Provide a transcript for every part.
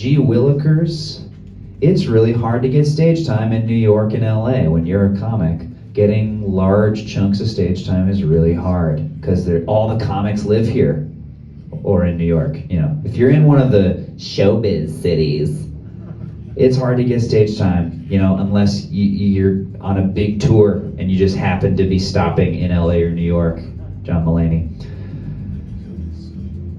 gee willikers, it's really hard to get stage time in New York and LA when you're a comic. Getting large chunks of stage time is really hard because all the comics live here or in New York. You know, if you're in one of the showbiz cities, it's hard to get stage time, you know, unless you're on a big tour and you just happen to be stopping in LA or New York. John Mulaney.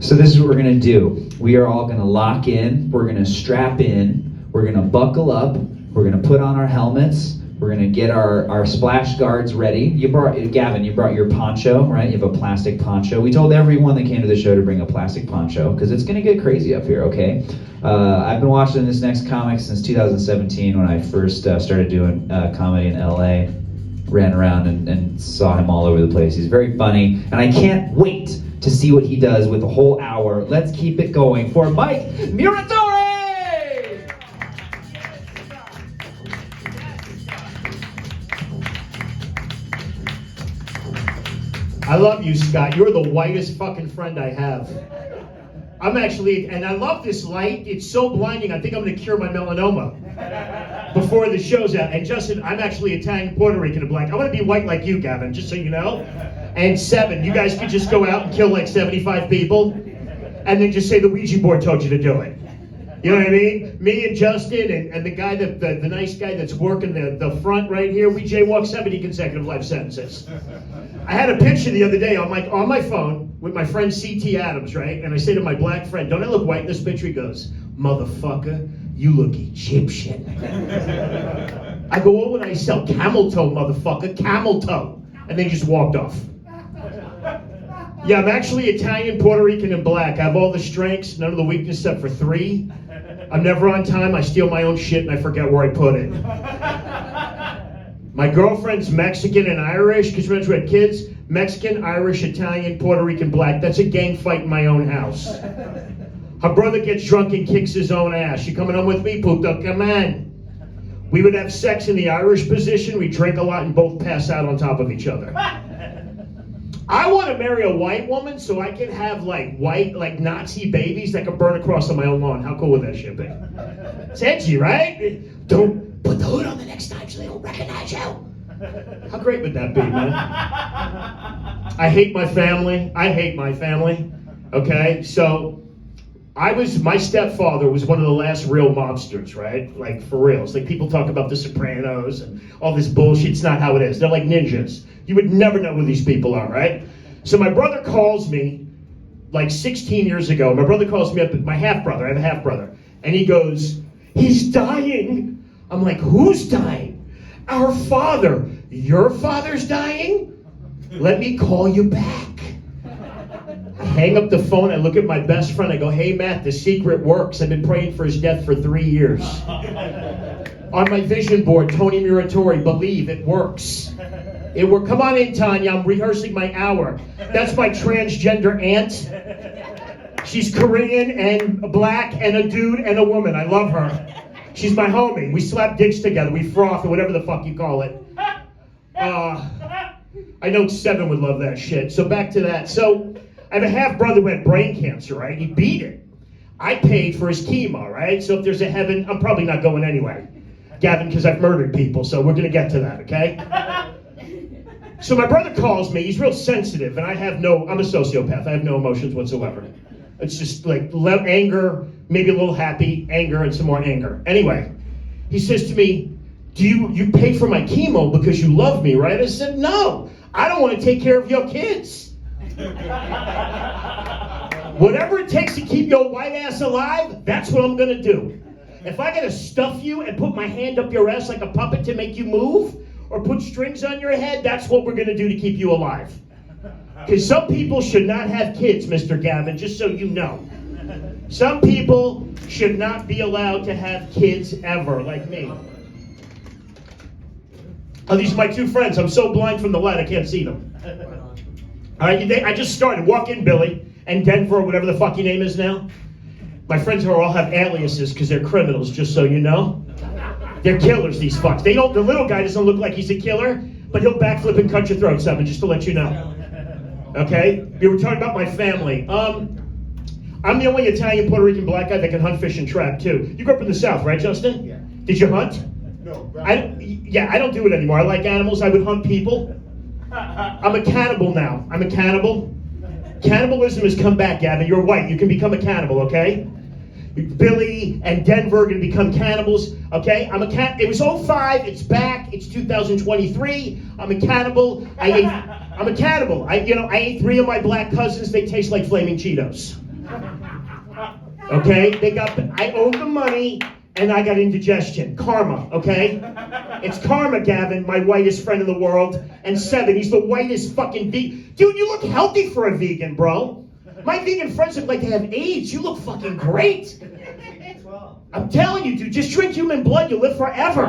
So this is what we're gonna do. We are all gonna lock in, we're gonna strap in, we're gonna buckle up, we're gonna put on our helmets, we're gonna get our splash guards ready. Gavin, you brought your poncho, right? You have a plastic poncho. We told everyone that came to the show to bring a plastic poncho because it's gonna get crazy up here, okay? I've been watching this next comic since 2017 when I first started doing comedy in LA. Ran around and saw him all over the place. He's very funny, and I can't wait to see what he does with a whole hour. Let's keep it going for Mike Muratore! I love you, Scott. You're the whitest fucking friend I have. I'm actually, and I love this light. It's so blinding, I think I'm gonna cure my melanoma before the show's out. And Justin, I'm actually Italian, Puerto Rican, and black. I want to be white like you, Gavin, just so you know. And 7, you guys could just go out and kill like 75 people, and then just say the Ouija board told you to do it. You know what I mean? Me and Justin and the guy the nice guy that's working the front right here, we jaywalked 70 consecutive life sentences. I had a picture the other day on my phone with my friend C.T. Adams, right? And I say to my black friend, "Don't I look white in this picture?" He goes, "Motherfucker, you look Egyptian." I go, "What would I sell? Camel toe, motherfucker, camel toe." And they just walked off. Yeah, I'm actually Italian, Puerto Rican, and black. I have all the strengths, none of the weakness except for 3. I'm never on time, I steal my own shit, and I forget where I put it. My girlfriend's Mexican and Irish, because we had kids. Mexican, Irish, Italian, Puerto Rican, black. That's a gang fight in my own house. Her brother gets drunk and kicks his own ass. You coming home with me, puto? Come on. We would have sex in the Irish position. We drink a lot and both pass out on top of each other. I want to marry a white woman so I can have like white, like Nazi babies that can burn across on my own lawn. How cool would that shit be? It's edgy, right? Don't put the hood on the next time so they don't recognize you. How great would that be, man? I hate my family. Okay, so my stepfather was one of the last real mobsters, right? Like, for real. It's like people talk about the Sopranos and all this bullshit. It's not how it is. They're like ninjas. You would never know who these people are, right? So my brother calls me like 16 years ago. My brother calls me up, my half-brother. I have a half-brother. And he goes, "He's dying." I'm like, "Who's dying?" "Our father." "Your father's dying? Let me call you back." I hang up the phone, I look at my best friend, I go, "Hey Matt, the secret works. I've been praying for his death for 3 years." On my vision board, Tony Muratore, believe it works. It worked. Come on in, Tanya, I'm rehearsing my hour. That's my transgender aunt. She's Korean and black and a dude and a woman. I love her. She's my homie. We slap dicks together, we froth, or whatever the fuck you call it. I know 7 would love that shit. So back to that. So I have a half-brother who had brain cancer, right? He beat it. I paid for his chemo, right? So if there's a heaven, I'm probably not going anyway, Gavin, because I've murdered people, so we're going to get to that, okay? So my brother calls me. He's real sensitive, and I'm a sociopath. I have no emotions whatsoever. It's just like anger, maybe a little happy, anger, and some more anger. Anyway, he says to me, "Do you pay for my chemo because you love me, right?" I said, "No, I don't want to take care of your kids." Whatever it takes to keep your white ass alive, that's what I'm gonna do. If I gotta stuff you and put my hand up your ass like a puppet to make you move, or put strings on your head, that's what we're gonna do to keep you alive. Because some people should not have kids, Mr. Gavin, just so you know. Some people should not be allowed to have kids ever, like me. Oh, these are my 2 friends. I'm so blind from the light, I can't see them. All right, I just started. Walk in, Billy, and Denver, or whatever the fuck your name is now. My friends all have aliases because they're criminals, just so you know. They're killers, these fucks. The little guy doesn't look like he's a killer, but he'll backflip and cut your throat, 7, just to let you know. Okay? We were talking about my family. I'm the only Italian, Puerto Rican, black guy that can hunt, fish, and trap, too. You grew up in the South, right, Justin? Yeah. Did you hunt? No. I don't do it anymore. I like animals. I would hunt people. I'm a cannibal now. I'm a cannibal. Cannibalism has come back, Gavin. You're white. You can become a cannibal, okay? Billy and Denver are going to become cannibals, okay? It was '05. It's back. It's 2023. I'm a cannibal. I'm a cannibal. I ate 3 of my black cousins. They taste like flaming Cheetos. Okay? I owed them money, and I got indigestion. Karma, okay? It's karma, Gavin, my whitest friend in the world. And Sept, he's the whitest fucking vegan. Dude, you look healthy for a vegan, bro. My vegan friends look like they have AIDS. You look fucking great. I'm telling you, dude, just drink human blood. You'll live forever.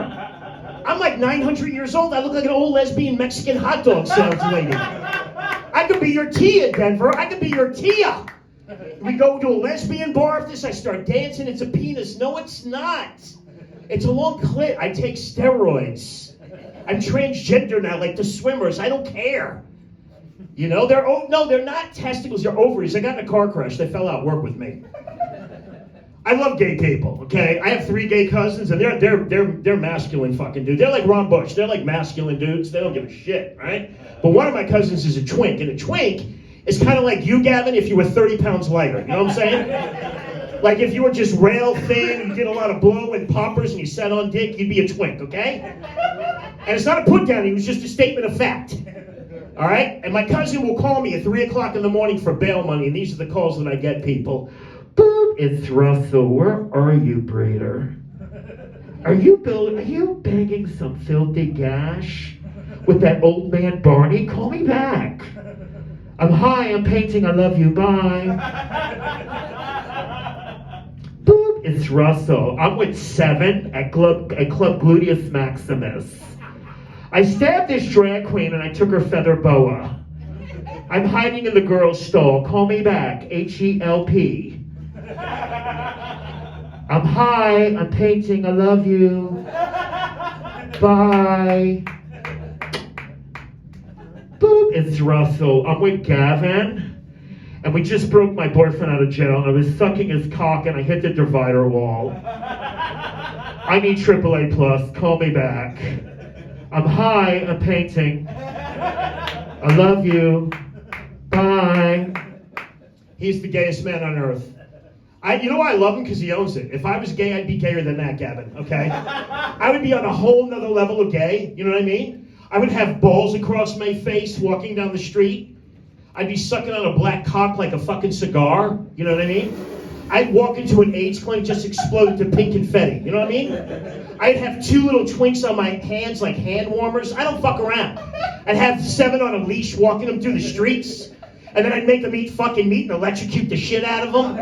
I'm like 900 years old. I look like an old lesbian Mexican hot dog sales lady. I could be your Tia, Denver. I could be your Tia. We go to a lesbian bar after this. I start dancing. It's a penis. No, it's not. It's a long clit. I take steroids. I'm transgender now, like the swimmers. I don't care. You know, they're not testicles, they're ovaries. I got in a car crash, they fell out, work with me. I love gay people, okay? I have 3 gay cousins, and they're masculine fucking dudes. They're like Ron Bush, they're like masculine dudes, they don't give a shit, right? But one of my cousins is a twink, and a twink is kind of like you, Gavin, if you were 30 pounds lighter, you know what I'm saying? Like if you were just rail thin, and you did a lot of blow and poppers, and you sat on dick, you'd be a twink, okay? And it's not a put down, it was just a statement of fact. All right? And my cousin will call me at 3 o'clock in the morning for bail money, and these are the calls that I get, people. Boop, it's Russell. Where are you, Breeder? Are you banging some filthy gash with that old man Barney? Call me back. I'm high, I'm painting, I love you, bye. Boop, it's Russell. I'm with 7 at Club Gluteus Maximus. I stabbed this drag queen and I took her feather boa. I'm hiding in the girl's stall. Call me back. HELP. I'm high. I'm painting. I love you. Bye. Boop. It's Russell. I'm with Gavin. And we just broke my boyfriend out of jail. And I was sucking his cock and I hit the divider wall. I need AAA plus. Call me back. I'm high, I'm painting. I love you. Bye. He's the gayest man on earth. You know why I love him? Because he owns it. If I was gay, I'd be gayer than that, Gavin, okay? I would be on a whole nother level of gay, you know what I mean? I would have balls across my face walking down the street. I'd be sucking on a black cock like a fucking cigar, you know what I mean? I'd walk into an AIDS clinic, just explode into pink confetti, you know what I mean? I'd have 2 little twinks on my hands like hand warmers. I don't fuck around. I'd have 7 on a leash walking them through the streets. And then I'd make them eat fucking meat and electrocute the shit out of them.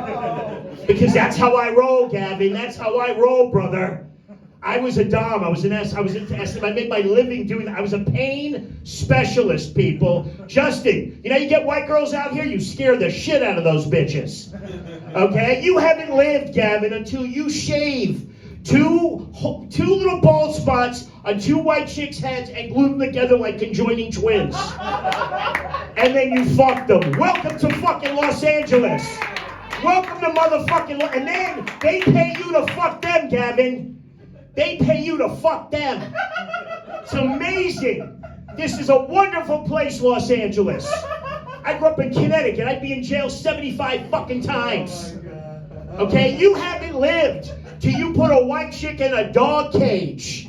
Because that's how I roll, Gavin. That's how I roll, brother. I was a dom. I was into SM. I made my living doing that. I was a pain specialist, people. Justin, you know, you get white girls out here, you scare the shit out of those bitches. Okay? You haven't lived, Gavin, until you shave two little bald spots on 2 white chicks' heads and glue them together like conjoining twins. And then you fuck them. Welcome to fucking Los Angeles. Welcome to motherfucking and then they pay you to fuck them, Gavin. They pay you to fuck them. It's amazing. This is a wonderful place, Los Angeles. I grew up in Connecticut. I'd be in jail 75 fucking times. Okay? You haven't lived till you put a white chick in a dog cage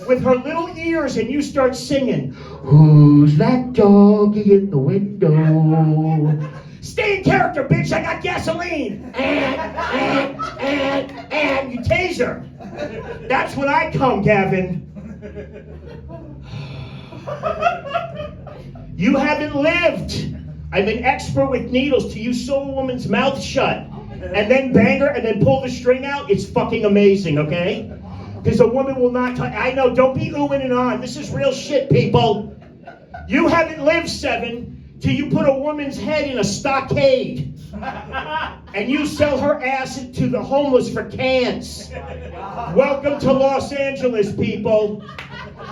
with her little ears and you start singing, "Who's that doggy in the window? Stay in character, bitch, I got gasoline." And you taser. That's when I come, Gavin. You haven't lived. I'm an expert with needles till you sew a woman's mouth shut. And then bang her and then pull the string out. It's fucking amazing, okay? Because a woman will not touch. I know, don't be oohing and on. This is real shit, people. You haven't lived, 7, till you put a woman's head in a stockade. And you sell her ass to the homeless for cans. Welcome to Los Angeles, people.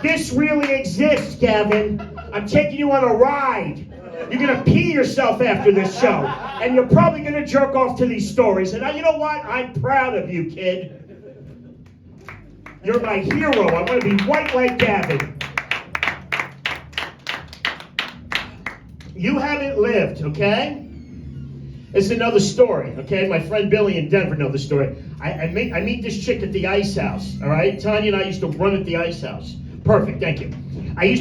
This really exists, Gavin. I'm taking you on a ride. You're gonna pee yourself after this show. And you're probably gonna jerk off to these stories. And you know what? I'm proud of you, kid. You're my hero. I want to be white like Gavin. You haven't lived, okay? It's another story, okay? My friend Billy in Denver knows the story. I meet this chick at the ice house, all right? Tanya and I used to run at the ice house. Perfect, thank you. I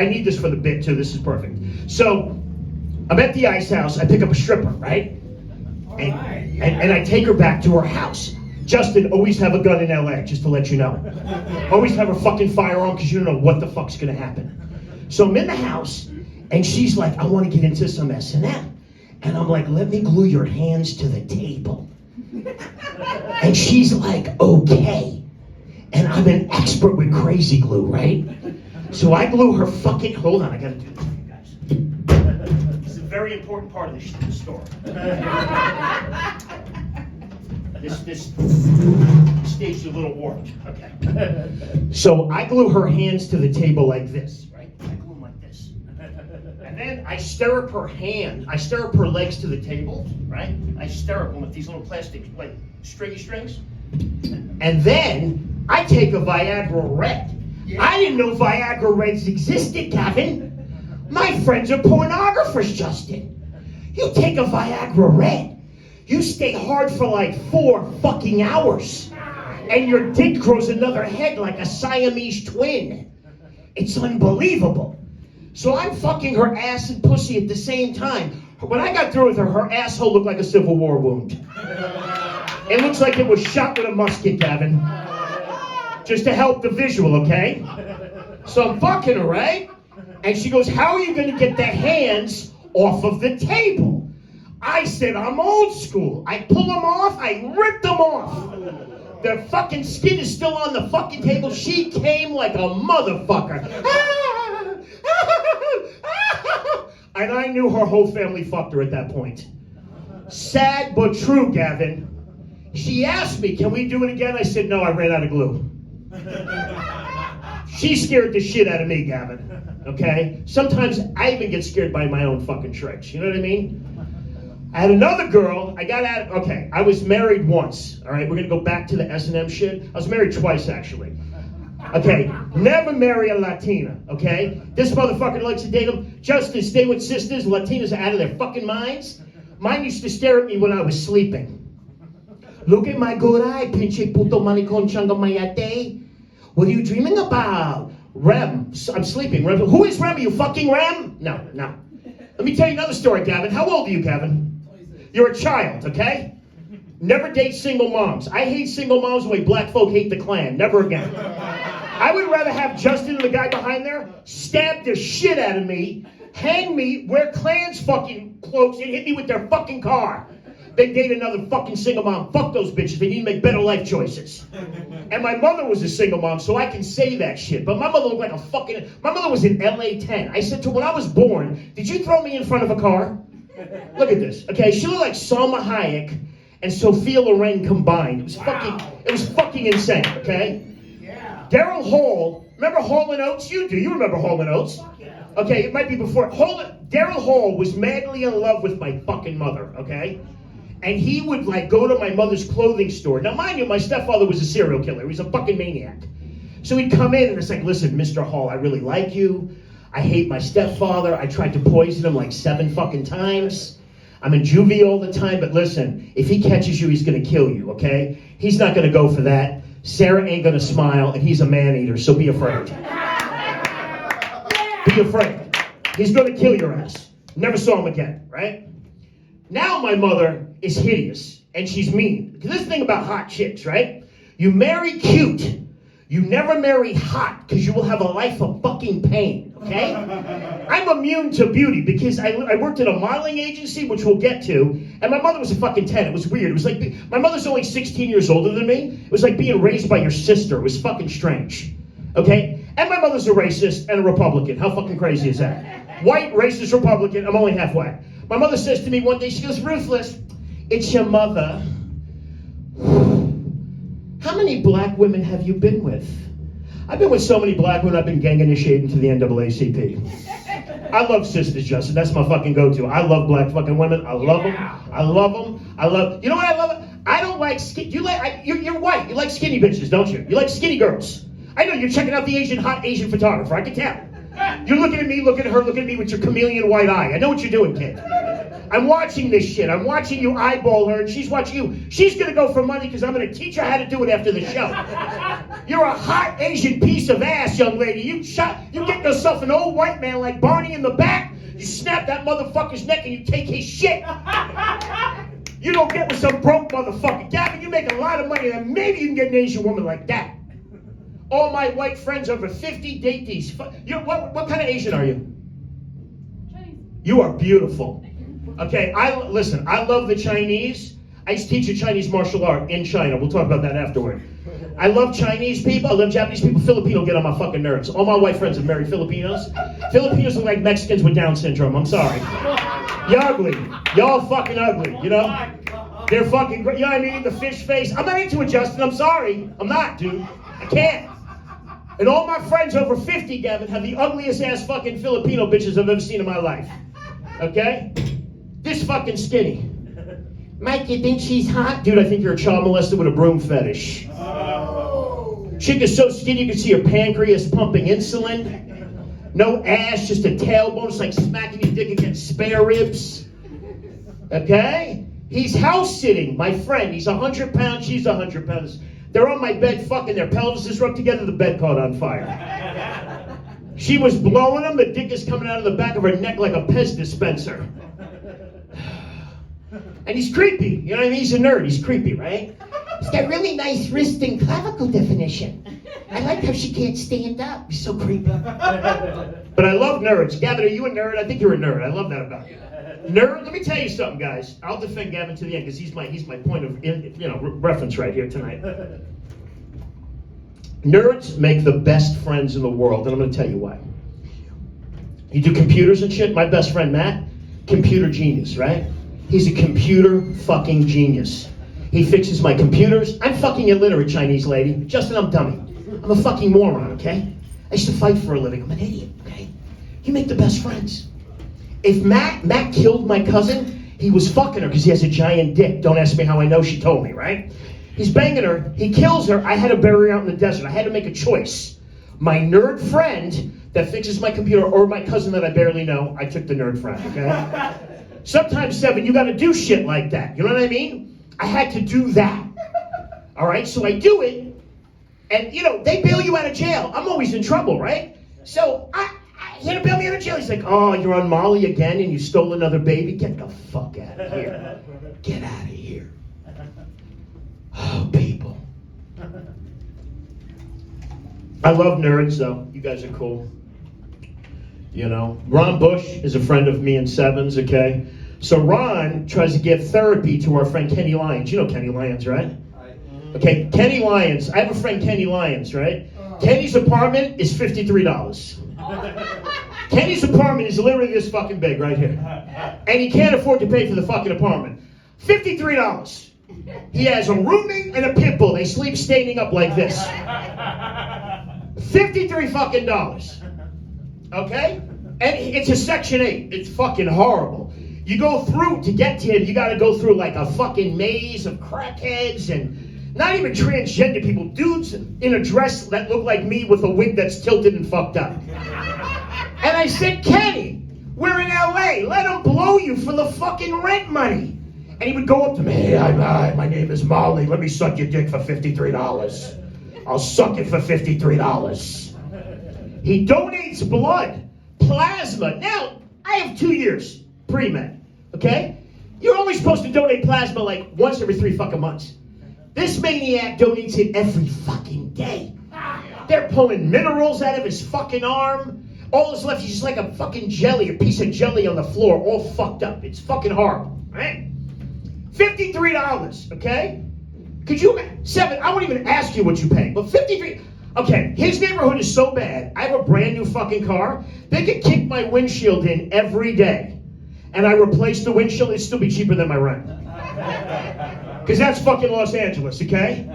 need this for the bit too. This is perfect. So, I'm at the ice house. I pick up a stripper, right? And I take her back to her house. Justin, always have a gun in LA, just to let you know. Always have a fucking firearm because you don't know what the fuck's gonna happen. So I'm in the house, and she's like, I want to get into some S&M. And I'm like, let me glue your hands to the table. And she's like, okay. And I'm an expert with crazy glue, right? So I glue her fucking, hold on, I gotta do this for you guys. This is a very important part of the story. This stage is a little warped. Okay. So I glue her hands to the table like this, right? I glue them like this. And then I stir up her legs to the table, right? I stir up them with these little plastic, like, stringy strings. And then I take a Viagra Red. Yeah. I didn't know Viagra Reds existed, Gavin. My friends are pornographers, Justin. You take a Viagra Red. You stay hard for like 4 fucking hours. And your dick grows another head like a Siamese twin. It's unbelievable. So I'm fucking her ass and pussy at the same time. When I got through with her, her asshole looked like a Civil War wound. It looks like it was shot with a musket, Gavin. Just to help the visual, okay? So I'm fucking her, right? And she goes, how are you gonna get the hands off of the table? I said, I'm old school. I pull them off, I rip them off. The fucking skin is still on the fucking table. She came like a motherfucker. And I knew her whole family fucked her at that point. Sad but true, Gavin. She asked me, can we do it again? I said, no, I ran out of glue. She scared the shit out of me, Gavin. Okay? Sometimes I even get scared by my own fucking tricks. You know what I mean? I had another girl. I was married once. All right, we're going to go back to the S&M shit. I was married twice, actually. Okay, never marry a Latina, okay? This motherfucker likes to date them. Justin, stay with sisters. Latinas are out of their fucking minds. Mine used to stare at me when I was sleeping. Look at my good eye, pinche puto manicon changamayate. What are you dreaming about? Rem. I'm sleeping. Rem. Who is Rem? Are you fucking Rem? No. Let me tell you another story, Gavin. How old are you, Gavin? You're a child, okay? Never date single moms. I hate single moms the way black folk hate the Klan. Never again. I would rather have Justin and the guy behind there stab the shit out of me, hang me, wear Klan's fucking cloaks, and hit me with their fucking car. They date another fucking single mom. Fuck those bitches. They need to make better life choices. And my mother was a single mom, so I can say that shit. But my mother looked like a fucking... My mother was in LA 10. I said to her, when I was born, did you throw me in front of a car? Look at this. Okay, she looked like Salma Hayek and Sophia Loren combined. It was fucking insane, okay? Yeah. Daryl Hall, remember Hall & Oates? You do. You remember Hall & Oates. Okay, it might be before. Daryl Hall was madly in love with my fucking mother, okay? And he would like go to my mother's clothing store. Now, mind you, my stepfather was a serial killer. He was a fucking maniac. So he'd come in and it's like, listen, Mr. Hall, I really like you. I hate my stepfather. I tried to poison him like 7 fucking times. I'm in juvie all the time, but listen, if he catches you, he's gonna kill you, okay? He's not gonna go for that. Sarah ain't gonna smile, and he's a man-eater, so be afraid. Be afraid. He's gonna kill your ass. Never saw him again, right? Now my mother is hideous, and she's mean. Because this thing about hot chicks, right? You marry cute. You never marry hot, because you will have a life of fucking pain, okay? I'm immune to beauty, because I worked at a modeling agency, which we'll get to, and my mother was a fucking 10. It was weird. It was like, my mother's only 16 years older than me. It was like being raised by your sister. It was fucking strange, okay? And my mother's a racist and a Republican. How fucking crazy is that? White, racist, Republican, I'm only halfway. My mother says to me one day, she goes, Ruthless, it's your mother. How many black women have you been with? I've been with so many black women, I've been gang initiated into the NAACP. I love sisters, Justin. That's my fucking go-to. I love black fucking women. I love them. I love them. I love. You know what I love? I don't like skin. You like? You're white. You like skinny bitches, don't you? You like skinny girls. I know you're checking out the hot Asian photographer. I can tell. You're looking at me, looking at her, looking at me with your chameleon white eye. I know what you're doing, kid. I'm watching this shit. I'm watching you eyeball her, and she's watching you. She's gonna go for money because I'm gonna teach her how to do it after the show. You're a hot Asian piece of ass, young lady. You get yourself an old white man like Barney in the back. You snap that motherfucker's neck and you take his shit. You don't get with some broke motherfucker. Gavin, you make a lot of money, and maybe you can get an Asian woman like that. All my white friends over 50 date these. What kind of Asian are you? Chinese. You are beautiful. Okay, listen, I love the Chinese. I used to teach a Chinese martial art in China. We'll talk about that afterward. I love Chinese people. I love Japanese people. Filipino get on my fucking nerves. All my white friends have married Filipinos. Filipinos look like Mexicans with Down syndrome. I'm sorry. You're ugly. Y'all fucking ugly, you know? They're fucking great. You know what I mean? The fish face. I'm not into it, Justin. I'm sorry. I'm not, dude. I can't. And all my friends over 50, Gavin, have the ugliest ass fucking Filipino bitches I've ever seen in my life. Okay? This fucking skinny. Mike, you think she's hot? Dude, I think you're a child molester with a broom fetish. Chick is so skinny you can see her pancreas pumping insulin. No ass, just a tailbone. It's like smacking your dick against spare ribs. Okay? He's house sitting, my friend. He's 100 pounds, she's 100 pounds. They're on my bed fucking, their pelvises rubbed together, the bed caught on fire. She was blowing him, the dick is coming out of the back of her neck like a Pez dispenser. And he's creepy, you know what I mean? He's a nerd, he's creepy, right? He's got really nice wrist and clavicle definition. I like how she can't stand up. He's so creepy. But I love nerds. Gavin, are you a nerd? I think you're a nerd. I love that about you. Nerd, let me tell you something, guys. I'll defend Gavin to the end because he's my point of reference right here tonight. Nerds make the best friends in the world, and I'm going to tell you why. You do computers and shit. My best friend Matt, computer genius, right? He's a computer fucking genius. He fixes my computers. I'm fucking illiterate, Chinese lady. Justin, I'm dummy. I'm a fucking moron, okay? I used to fight for a living. I'm an idiot, okay? You make the best friends. If Matt killed my cousin, he was fucking her because he has a giant dick. Don't ask me how I know, she told me, right? He's banging her, he kills her, I had to bury her out in the desert. I had to make a choice. My nerd friend that fixes my computer or my cousin that I barely know, I took the nerd friend, okay? Sometimes, Seven, you gotta do shit like that. You know what I mean? I had to do that. All right, so I do it, and they bail you out of jail. I'm always in trouble, right? So he had to bail me out of jail. He's like, oh, you're on Molly again and you stole another baby? Get the fuck out of here. Get out of here. Oh, people. I love nerds, though. You guys are cool. Ron Bush is a friend of me and Seven's, okay? So Ron tries to give therapy to our friend Kenny Lyons. You know Kenny Lyons, right? Okay, Kenny Lyons. I have a friend, Kenny Lyons, right? Kenny's apartment is $53. Kenny's apartment is literally this fucking big right here. And he can't afford to pay for the fucking apartment. $53. He has a roommate and a pit bull. They sleep standing up like this. 53 fucking dollars. Okay? And it's a Section 8. It's fucking horrible. You go through, to get to him, you gotta go through like a fucking maze of crackheads and not even transgender people. Dudes in a dress that look like me with a wig that's tilted and fucked up. And I said, Kenny, we're in LA. Let them blow you for the fucking rent money. And he would go up to me, hey, my name is Molly. Let me suck your dick for $53. I'll suck it for $53. He donates blood, plasma. Now, I have 2 years pre-med, okay? You're only supposed to donate plasma like once every 3 fucking months. This maniac donates it every fucking day. They're pulling minerals out of his fucking arm. All that's left is just like a fucking jelly, a piece of jelly on the floor, all fucked up. It's fucking horrible, right? $53, okay? Could you, Seven, I won't even ask you what you pay, but $53, okay, his neighborhood is so bad, I have a brand new fucking car, they could kick my windshield in every day, and I replace the windshield, it'd still be cheaper than my rent. Because that's fucking Los Angeles, okay?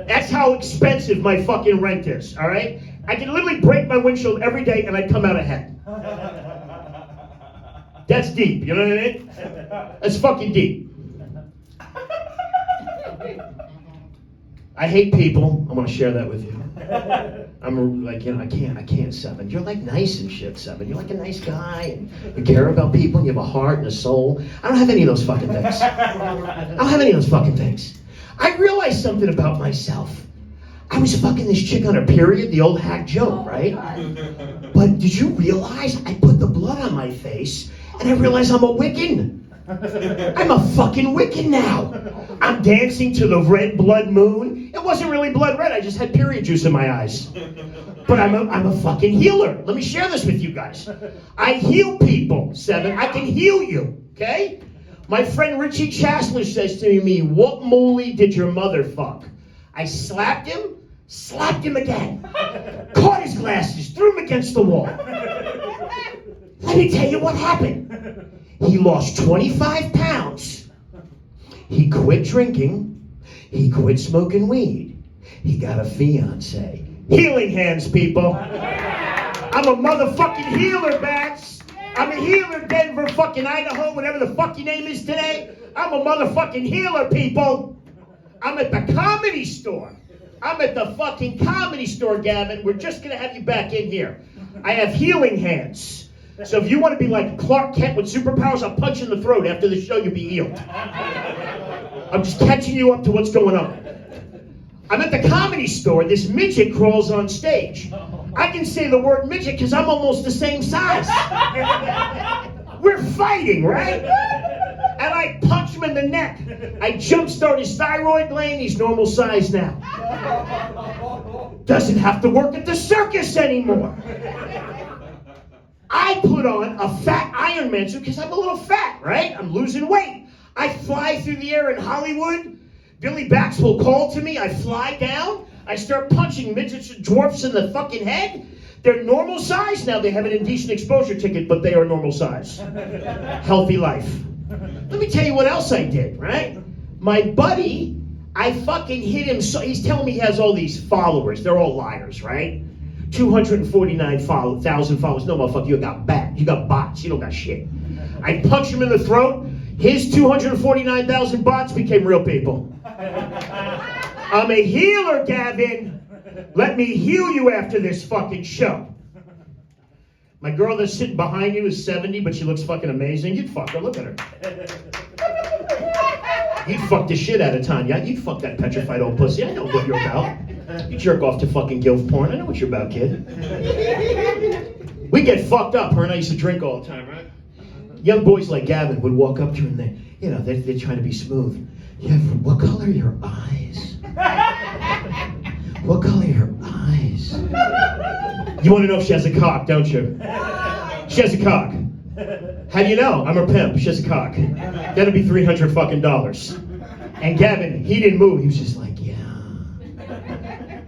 That's how expensive my fucking rent is, all right? I can literally break my windshield every day and I'd come out ahead. That's deep, you know what I mean? That's fucking deep. I hate people. I want to share that with you. I'm like, you know, I can't, Seven. You're like nice and shit, Seven. You're like a nice guy, and you care about people, and you have a heart and a soul. I don't have any of those fucking things. I don't have any of those fucking things. I realized something about myself. I was fucking this chick on her period, the old hack joke, right? But did you realize I put the blood on my face, and I realized I'm a Wiccan? I'm a fucking Wiccan now. I'm dancing to the red blood moon. It wasn't really blood red, I just had period juice in my eyes. But I'm a fucking healer. Let me share this with you guys. I heal people, Seven. I can heal you, okay? My friend Richie Chasler says to me, what moly did your mother fuck? I slapped him again. Caught his glasses, threw him against the wall. Let me tell you what happened. He lost 25 pounds. He quit drinking. He quit smoking weed. He got a fiance. Healing hands, people. I'm a motherfucking healer, bats. I'm a healer, Denver, fucking Idaho, whatever the fuck your name is today. I'm a motherfucking healer, people. I'm at the comedy store. I'm at the fucking comedy store, Gavin. We're just gonna have you back in here. I have healing hands. So if you want to be like Clark Kent with superpowers, I'll punch you in the throat. After the show, you'll be healed. I'm just catching you up to what's going on. I'm at the comedy store. This midget crawls on stage. I can say the word midget because I'm almost the same size. We're fighting, right? And I punch him in the neck. I jumpstart his thyroid gland. He's normal size now. Doesn't have to work at the circus anymore. I put on a fat Iron Man suit because I'm a little fat, right? I'm losing weight. I fly through the air in Hollywood. Billy Bax will call to me. I fly down. I start punching midgets and dwarfs in the fucking head. They're normal size now. They have an indecent exposure ticket, but they are normal size. Healthy life. Let me tell you what else I did, right? My buddy, I fucking hit him. So he's telling me he has all these followers. They're all liars, right? 249,000 followers. No, motherfucker, you got bots. You don't got shit. I punched him in the throat. His 249,000 bots became real people. I'm a healer, Gavin. Let me heal you after this fucking show. My girl that's sitting behind you is 70, but she looks fucking amazing. You'd fuck her. Look at her. You'd fuck the shit out of Tanya. You'd fuck that petrified old pussy. I know what you're about. You jerk off to fucking gilf porn. I know what you're about, kid. We get fucked up. Her and I used to drink all the time, right? Young boys like Gavin would walk up to her and they're trying to be smooth. Yeah, what color are your eyes? What color are your eyes? You want to know if she has a cock, don't you? She has a cock. How do you know? I'm her pimp. She has a cock. That'll be $300 fucking dollars. And Gavin, he didn't move. He was just like, yeah.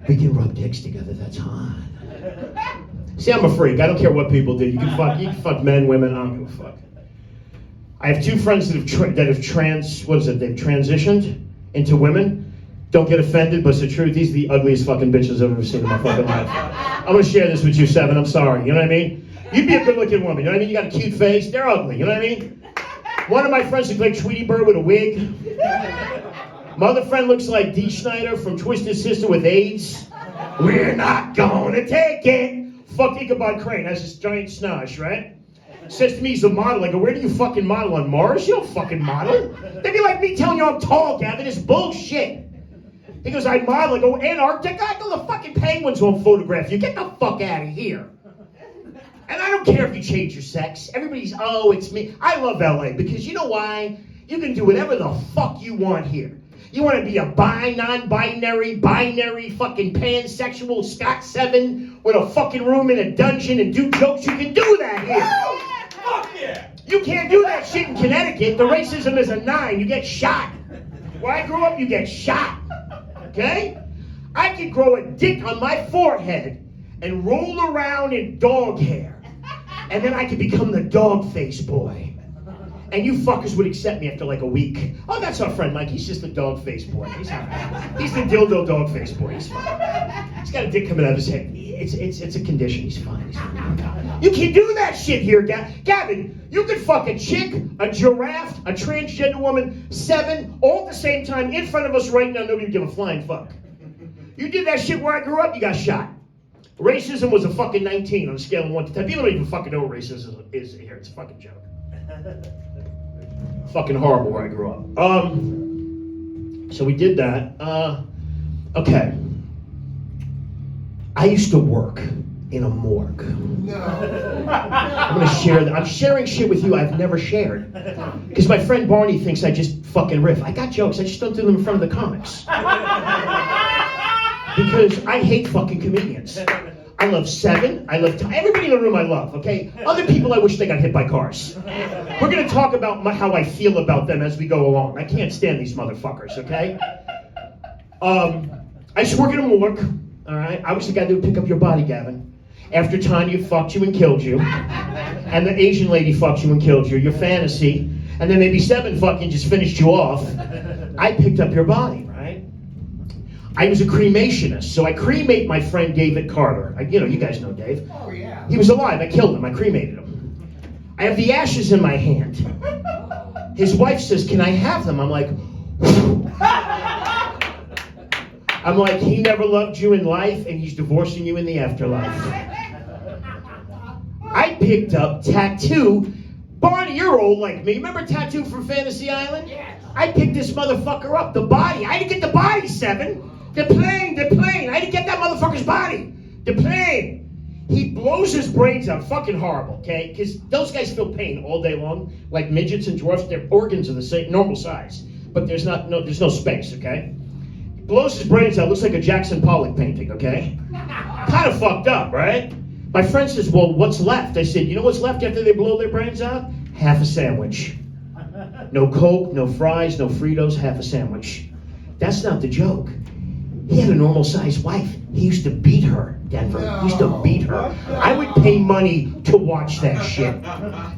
We can rub dicks together. That's hot. See, I'm a freak. I don't care what people do. You can fuck men, women. I don't give a fuck. I have two friends that have they've transitioned into women. Don't get offended, but it's the truth. These are the ugliest fucking bitches I've ever seen in my fucking life. I'm gonna share this with you, Seven. I'm sorry. You know what I mean? You'd be a good-looking woman. You know what I mean? You got a cute face. They're ugly. You know what I mean? One of my friends looks like Tweety Bird with a wig. My other friend looks like Dee Snider from Twisted Sister with AIDS. We're not gonna take it. Fuck Ichabod Crane. Has this giant snosh, right? Says to me he's a model. I go, where do you fucking model? On Mars? You don't fucking model. That'd be like me telling you I'm tall, Gavin. It's bullshit. He goes, I model. I go, Antarctica? I go, the fucking penguins won't photograph you. Get the fuck out of here. And I don't care if you change your sex. Everybody's, oh, it's me. I love LA because you know why? You can do whatever the fuck you want here. You want to be a non-binary, binary, fucking pansexual Scott 7 with a fucking room in a dungeon and do jokes? You can do that here. Fuck yeah. You can't do that shit in Connecticut. The racism is a 9. You get shot. Where I grew up, you get shot. Okay? I could grow a dick on my forehead and roll around in dog hair. And then I could become the dog face boy. And you fuckers would accept me after like a week. Oh, that's our friend Mike. He's just the dog face boy. He's the dildo dog face boy. He's fine. He's got a dick coming out of his head. Yeah. It's a condition. He's fine. He's fine. You can do that shit here, Gavin. You could fuck a chick, a giraffe, a transgender woman, 7, all at the same time in front of us right now. Nobody would give a flying fuck. You did that shit where I grew up, you got shot. Racism was a fucking 19 on a scale of 1 to 10. People don't even fucking know what racism is here. It's a fucking joke. Fucking horrible where I grew up. So we did that. Okay. I used to work in a morgue. No. I'm gonna share that. I'm sharing shit with you I've never shared. Because my friend Barney thinks I just fucking riff. I got jokes, I just don't do them in front of the comics. Because I hate fucking comedians. I love Seven, I love everybody in the room I love, okay? Other people I wish they got hit by cars. We're gonna talk about how I feel about them as we go along. I can't stand these motherfuckers, okay? I used to work in a morgue. All right, I was the guy that would pick up your body, Gavin. After Tanya fucked you and killed you, and the Asian lady fucked you and killed you, your fantasy, and then maybe 7 fucking just finished you off, I picked up your body, right? I was a cremationist, so I cremate my friend David Carter. You guys know Dave. Oh, yeah. He was alive, I killed him, I cremated him. I have the ashes in my hand. His wife says, can I have them? I'm like, he never loved you in life, and he's divorcing you in the afterlife. I picked up Tattoo. Barney, you're old like me. Remember Tattoo from Fantasy Island? Yes. I picked this motherfucker up, the body. I didn't get the body, 7. The plane. I didn't get that motherfucker's body. The plane. He blows his brains out. Fucking horrible, okay? Because those guys feel pain all day long. Like midgets and dwarfs, their organs are the same, normal size. But there's no space, okay? Blows his brains out, looks like a Jackson Pollock painting, okay? Kind of fucked up, right? My friend says, well, what's left? I said, you know what's left after they blow their brains out? Half a sandwich. No Coke, no fries, no Fritos, half a sandwich. That's not the joke. He had a normal sized wife. He used to beat her, Denver. He used to beat her. I would pay money to watch that shit.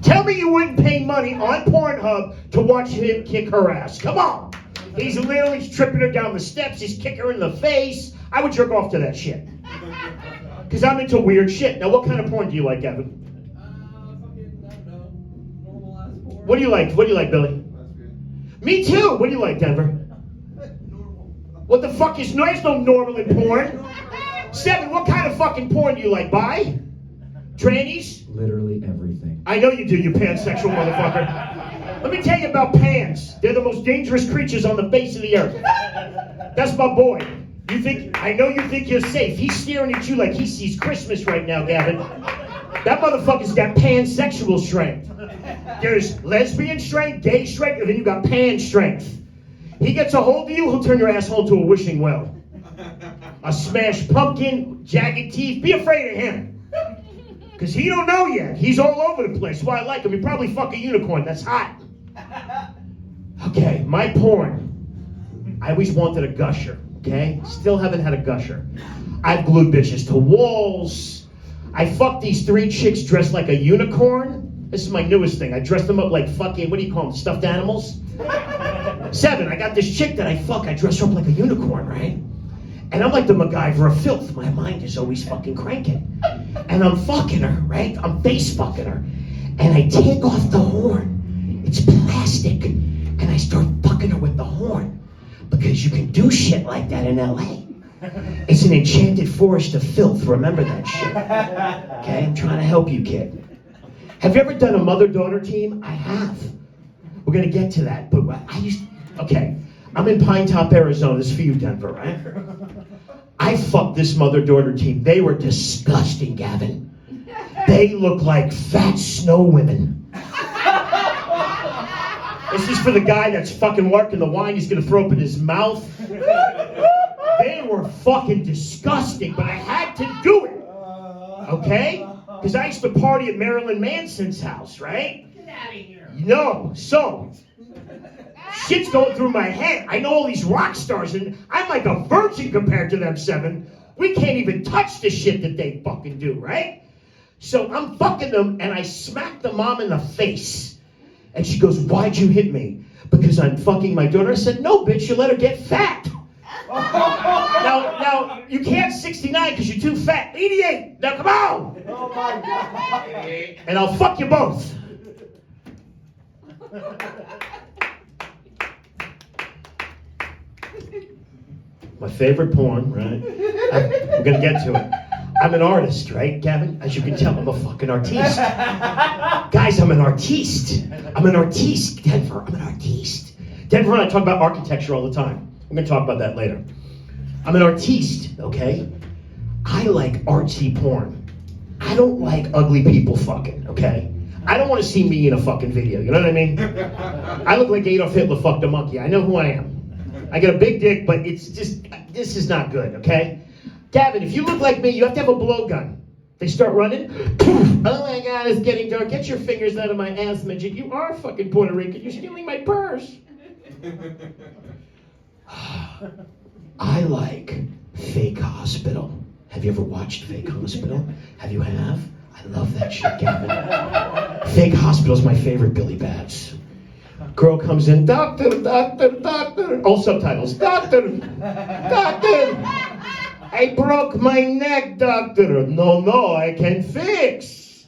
Tell me you wouldn't pay money on Pornhub to watch him kick her ass. Come on. He's literally tripping her down the steps. He's kicking her in the face. I would jerk off to that shit. Because I'm into weird shit. Now, what kind of porn do you like, Evan? Fucking, I don't know, normal ass porn. What do you like? What do you like, Billy? That's good. Me too. What do you like, Denver? Normal. What the fuck is there's no normal in porn? 7, what kind of fucking porn do you like? Bi? Trannies? Literally everything. I know you do, you pansexual motherfucker. Let me tell you about pans. They're the most dangerous creatures on the face of the earth. That's my boy. I know you think you're safe. He's staring at you like he sees Christmas right now, Gavin. That motherfucker's got pansexual strength. There's lesbian strength, gay strength, and then you got pan strength. He gets a hold of you, he'll turn your asshole into a wishing well. A smashed pumpkin, jagged teeth. Be afraid of him. Because he don't know yet. He's all over the place. Why I like him. He probably fuck a unicorn. That's hot. Okay, my porn. I always wanted a gusher, okay? Still haven't had a gusher. I've glued bitches to walls. I fucked these 3 chicks dressed like a unicorn. This is my newest thing. I dressed them up like fucking, what do you call them, stuffed animals? 7, I got this chick that I dress her up like a unicorn, right? And I'm like the MacGyver of filth. My mind is always fucking cranking. And I'm fucking her, right? I'm face fucking her. And I take off the horn. It's plastic. And I start fucking her with the horn. Because you can do shit like that in LA. It's an enchanted forest of filth. Remember that shit. Okay? I'm trying to help you, kid. Have you ever done a mother-daughter team? I have. We're going to get to that. But okay. I'm in Pine Top, Arizona. This is for you, Denver, right? I fucked this mother-daughter team. They were disgusting, Gavin. They look like fat snow women. This is for the guy that's fucking working the wine he's gonna throw up in his mouth. They were fucking disgusting, but I had to do it. Okay? Because I used to party at Marilyn Manson's house, right? Get out of here. No, so shit's going through my head. I know all these rock stars, and I'm like a virgin compared to them, 7. We can't even touch the shit that they fucking do, right? So I'm fucking them, and I smack the mom in the face. And she goes, why'd you hit me? Because I'm fucking my daughter. I said, no, bitch, you let her get fat. Now, you can't 69 because you're too fat. 88. Now, come on. Oh my God. And I'll fuck you both. My favorite porn, right? We're gonna get to it. I'm an artist, right, Gavin? As you can tell, I'm a fucking artiste. Guys, I'm an artiste. I'm an artiste, Denver. I'm an artiste. Denver and I talk about architecture all the time. We're gonna talk about that later. I'm an artiste, okay? I like artsy porn. I don't like ugly people fucking, okay? I don't want to see me in a fucking video, you know what I mean? I look like Adolf Hitler fucked a monkey. I know who I am. I got a big dick, but it's just, this is not good, okay? Gavin, if you look like me, you have to have a blowgun. They start running. Oh my God, it's getting dark. Get your fingers out of my ass, midget. You are fucking Puerto Rican. You're stealing my purse. I like Fake Hospital. Have you ever watched Fake Hospital? Have you have? I love that shit, Gavin. Fake Hospital's my favorite Billy Babs. Girl comes in, doctor, doctor, doctor. All subtitles. Doctor, doctor. I broke my neck, doctor. No, I can fix.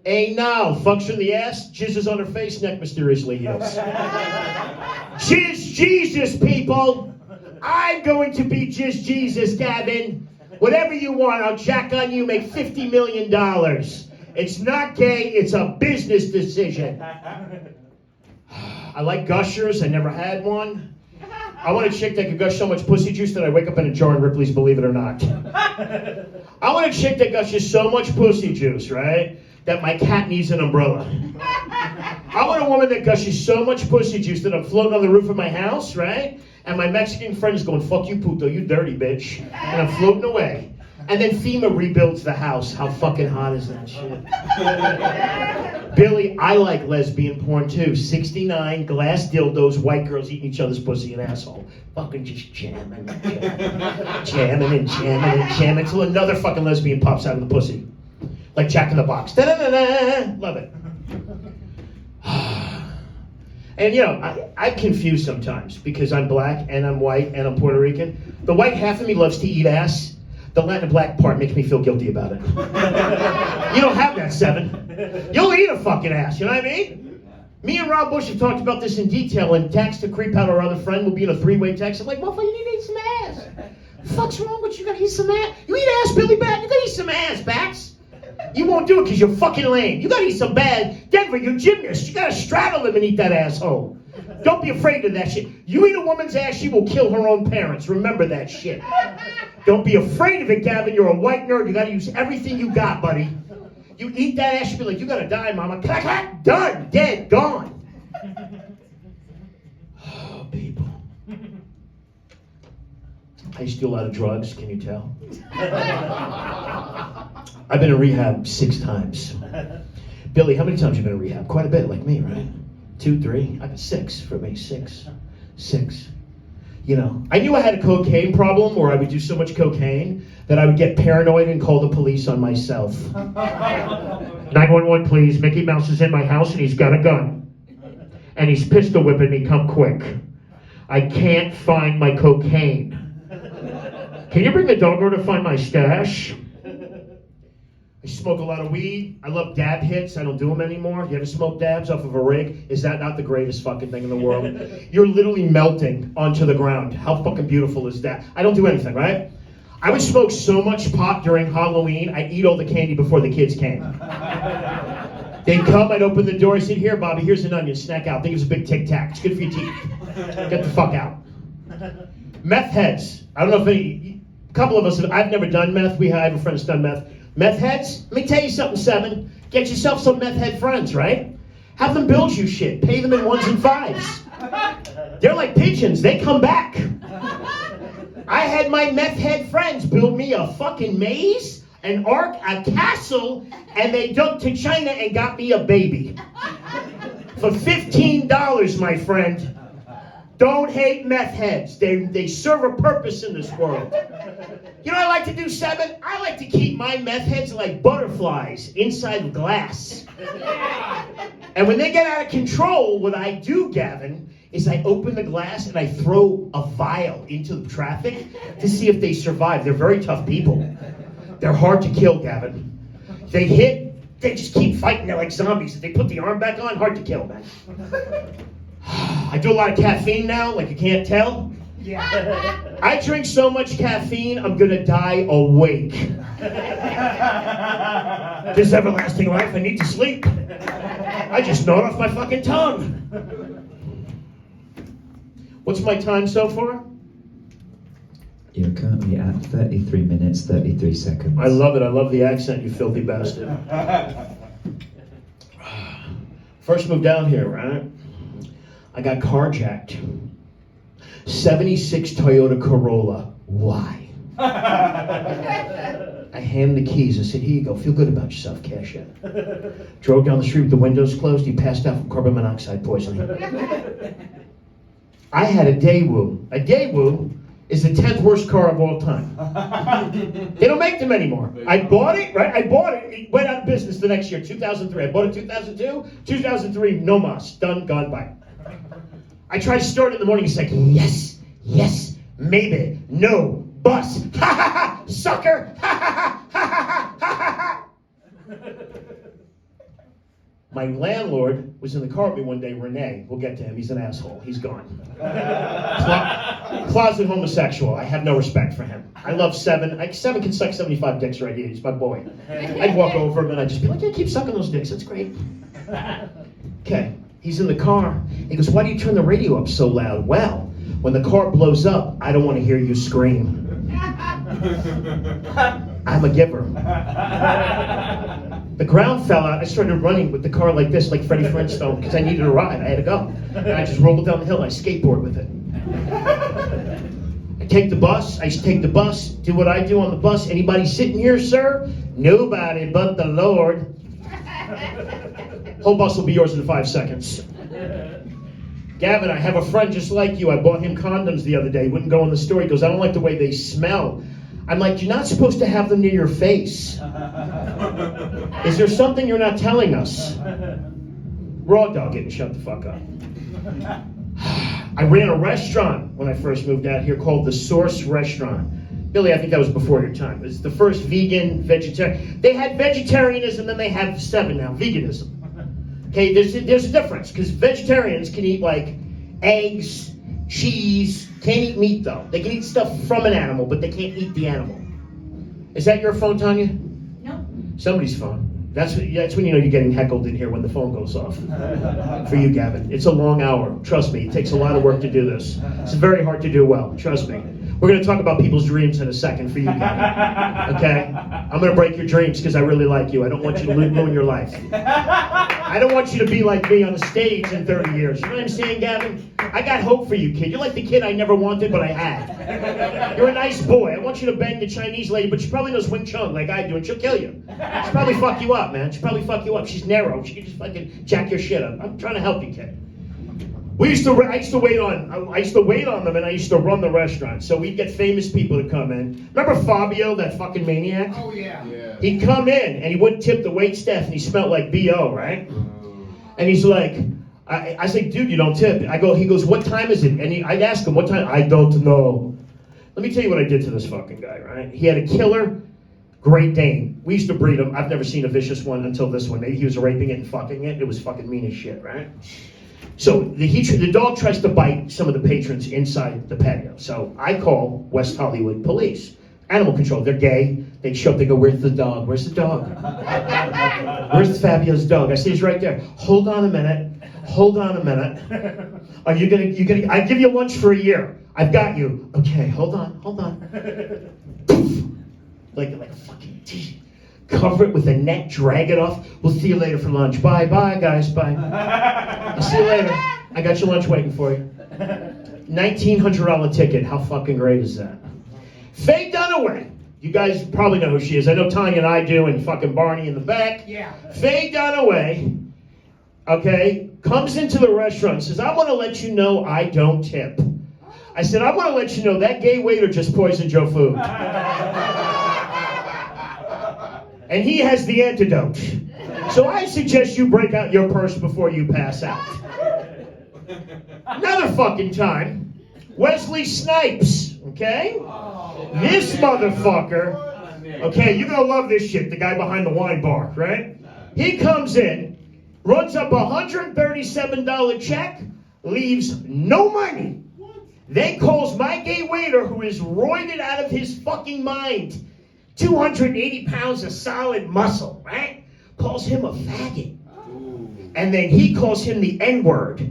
Hey, now, function the ass, jizzes on her face, neck mysteriously heals. Jizz Jesus, people. I'm going to be Jizz Jesus, Gavin. Whatever you want, I'll jack on you, make $50 million. It's not gay, it's a business decision. I like gushers, I never had one. I want a chick that can gush so much pussy juice that I wake up in a jar in Ripley's Believe It or Not. I want a chick that gushes so much pussy juice, right, that my cat needs an umbrella. I want a woman that gushes so much pussy juice that I'm floating on the roof of my house, right, and my Mexican friend is going, fuck you, puto, you dirty bitch, and I'm floating away. And then FEMA rebuilds the house. How fucking hot is that shit? Billy, I like lesbian porn too. 69, glass dildos, white girls eating each other's pussy and asshole. Fucking just jamming and jamming and jamming and jamming until another fucking lesbian pops out of the pussy. Like Jack in the Box. Da-da-da-da. Love it. And you know, I'm confused sometimes because I'm black and I'm white and I'm Puerto Rican. The white half of me loves to eat ass. The Latin black part makes me feel guilty about it. You don't have that, Seven. You'll eat a fucking ass, you know what I mean? Me and Rob Bush have talked about this in detail, and Tax to creep out our other friend will be in a three-way text. I'm like, motherfucker, you need to eat some ass. The fuck's wrong with you? You gotta eat some ass. You eat ass, Billy Bat. You gotta eat some ass, Bax. You won't do it because you're fucking lame. You gotta eat some bad. Denver, you're a gymnast. You gotta straddle him and eat that asshole. Don't be afraid of that shit. You eat a woman's ass, she will kill her own parents. Remember that shit. Don't be afraid of it, Gavin. You're a white nerd. You gotta use everything you got, buddy. You eat that ass, you be like, you gotta die, mama. Clack, clack, done, dead, gone. Oh, people. I used to do a lot of drugs, can you tell? I've been in rehab 6 times. Billy, how many times have you been in rehab? Quite a bit, like me, right? 2, 3, I've been 6 for me, 6. You know, I knew I had a cocaine problem where I would do so much cocaine that I would get paranoid and call the police on myself. 911, please. Mickey Mouse is in my house and he's got a gun. And he's pistol whipping me. Come quick. I can't find my cocaine. Can you bring the doggo to find my stash? I smoke a lot of weed. I love dab hits. I don't do them anymore. You ever smoke dabs off of a rig? Is that not the greatest fucking thing in the world? You're literally melting onto the ground. How fucking beautiful is that? I don't do anything, right? I would smoke so much pot during Halloween, I'd eat all the candy before the kids came. They'd come, I'd open the door, I'd say, here, Bobby, here's an onion, snack out. Think it's a big Tic Tac. It's good for your teeth. Get the fuck out. Meth heads. I don't know if a couple of us have, I've never done meth. I have a friend that's done meth. Meth heads? Let me tell you something, Seven. Get yourself some meth head friends, right? Have them build you shit. Pay them in 1s and 5s. They're like pigeons. They come back. I had my meth head friends build me a fucking maze, an ark, a castle, and they dug to China and got me a baby. For $15, my friend. Don't hate meth heads. They serve a purpose in this world. You know what I like to do, Seven? I like to keep my meth heads like butterflies inside glass. And when they get out of control, what I do, Gavin, is I open the glass and I throw a vial into the traffic to see if they survive. They're very tough people. They're hard to kill, Gavin. They hit, they just keep fighting. They're like zombies. If they put the arm back on, hard to kill, man. I do a lot of caffeine now, like you can't tell. Yeah. I drink so much caffeine, I'm gonna die awake. This everlasting life, I need to sleep. I just gnawed off my fucking tongue. What's my time so far? You're currently at 33 minutes, 33 seconds. I love it. I love the accent, you filthy bastard. First moved down here, right? I got carjacked. 76 Toyota Corolla. Why? I hand the keys. I said, here you go. Feel good about yourself. Cash in. Drove down the street with the windows closed. He passed out from carbon monoxide poisoning. I had a Daewoo. A Daewoo is the 10th worst car of all time. They don't make them anymore. I bought it, right? I bought it. It went out of business the next year, 2003. I bought it 2002. 2003, no mas. Done, gone, bye. I tried to start it in the morning. It's like, yes, yes, maybe, no, bus. Ha ha ha, sucker. Ha ha ha, ha ha ha ha. My landlord was in the car with me one day, Renee. We'll get to him. He's an asshole. He's gone. Closet homosexual. I have no respect for him. I love Seven. Seven can suck 75 dicks right here. He's my boy. I'd walk over him and I'd just be like, yeah, keep sucking those dicks. That's great. Okay. He's in the car. He goes, why do you turn the radio up so loud? Well, when the car blows up, I don't want to hear you scream. I'm a giver. The ground fell out. I started running with the car like this, like Freddie Flintstone, because I needed a ride. I had to go. And I just rolled down the hill and I skateboard with it. I take the bus. I take the bus, do what I do on the bus. Anybody sitting here, sir? Nobody but the Lord. Whole bus will be yours in 5 seconds. Gavin, I have a friend just like you. I bought him condoms the other day. He wouldn't go in the store. He goes, I don't like the way they smell. I'm like, you're not supposed to have them near your face. Is there something you're not telling us? Raw dog getting shut the fuck up. I ran a restaurant when I first moved out here called The Source Restaurant. Billy, I think that was before your time. It was the first vegan, vegetarian. They had vegetarianism, then they have 7 now, veganism. Okay, there's a difference, because vegetarians can eat like eggs, cheese, can't eat meat though. They can eat stuff from an animal, but they can't eat the animal. Is that your phone, Tanya? No. Somebody's phone. That's when you know you're getting heckled in here, when the phone goes off. For you, Gavin. It's a long hour. Trust me, it takes a lot of work to do this. It's very hard to do well. Trust me. We're going to talk about people's dreams in a second for you, Gavin. Okay? I'm going to break your dreams because I really like you. I don't want you to ruin your life. I don't want you to be like me on the stage in 30 years. You know what I'm saying, Gavin? I got hope for you, kid. You're like the kid I never wanted, but I had. You're a nice boy. I want you to bang the Chinese lady, but she probably knows Wing Chun like I do, and she'll kill you. She'll probably fuck you up, man. She'll probably fuck you up. She's narrow. She can just fucking jack your shit up. I'm trying to help you, kid. I used to wait on them, and I used to run the restaurant. So we'd get famous people to come in. Remember Fabio, that fucking maniac? Oh, yeah. He'd come in, and he wouldn't tip the wait staff, and he smelled like B.O., right? And he's like, I say, dude, you don't tip. He goes, what time is it? And I'd ask him, what time? I don't know. Let me tell you what I did to this fucking guy, right? He had a killer Great Dane. We used to breed them. I've never seen a vicious one until this one. Maybe he was raping it and fucking it. It was fucking mean as shit, right? So the dog tries to bite some of the patrons inside the patio. So I call West Hollywood police. Animal control. They're gay. They show up. They go, where's the dog? Where's the dog? Where's Fabio's dog? I say, he's right there. Hold on a minute. Are you gonna, I give you lunch for a year. I've got you. Okay, hold on. Poof. Like a fucking tissue. Cover it with a net, drag it off. We'll see you later for lunch. Bye, guys, bye. I'll see you later. I got your lunch waiting for you. $1,900 ticket. How fucking great is that? Faye Dunaway. You guys probably know who she is. I know Tanya and I do, and fucking Barney in the back. Yeah. Faye Dunaway, okay, comes into the restaurant and says, I want to let you know I don't tip. I said, I want to let you know that gay waiter just poisoned your food. And he has the antidote. So I suggest you break out your purse before you pass out. Another fucking time, Wesley Snipes, okay? This motherfucker, okay, you're gonna love this shit, the guy behind the wine bar, right? He comes in, runs up $137 check, leaves no money. Then calls my gay waiter, who is roided out of his fucking mind, 280 pounds of solid muscle, right? Calls him a faggot. And then he calls him the N-word.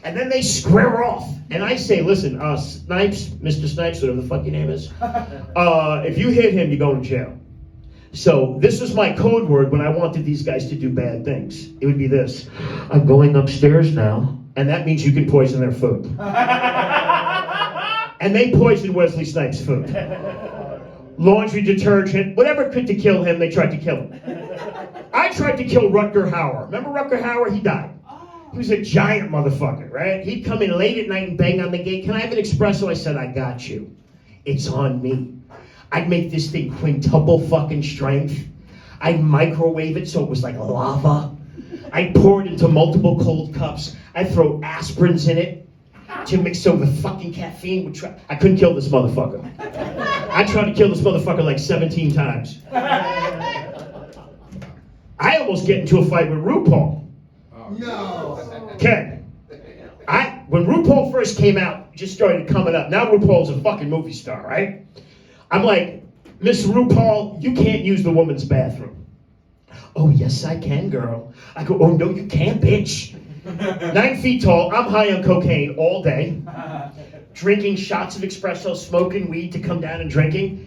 And then they square off. And I say, listen, Snipes, Mr. Snipes, whatever the fuck your name is, if you hit him, you go to jail. So this was my code word when I wanted these guys to do bad things. It would be this: I'm going upstairs now, and that means you can poison their food. And they poisoned Wesley Snipes' food. Laundry detergent, whatever could to kill him, they tried to kill him. I tried to kill Rutger Hauer. Remember Rutger Hauer? He died. He was a giant motherfucker, right? He'd come in late at night and bang on the gate. Can I have an espresso? I said, I got you. It's on me. I'd make this thing quintuple fucking strength. I'd microwave it so it was like lava. I'd pour it into multiple cold cups. I'd throw aspirins in it to mix so the fucking caffeine would try. I couldn't kill this motherfucker. I tried to kill this motherfucker like 17 times. I almost get into a fight with RuPaul. No. Okay. When RuPaul first came out, just started coming up. Now RuPaul's a fucking movie star, right? I'm like, Miss RuPaul, you can't use the woman's bathroom. Oh, yes, I can, girl. I go, oh, no, you can't, bitch. 9 feet tall, I'm high on cocaine all day, drinking shots of espresso, smoking weed to come down and drinking.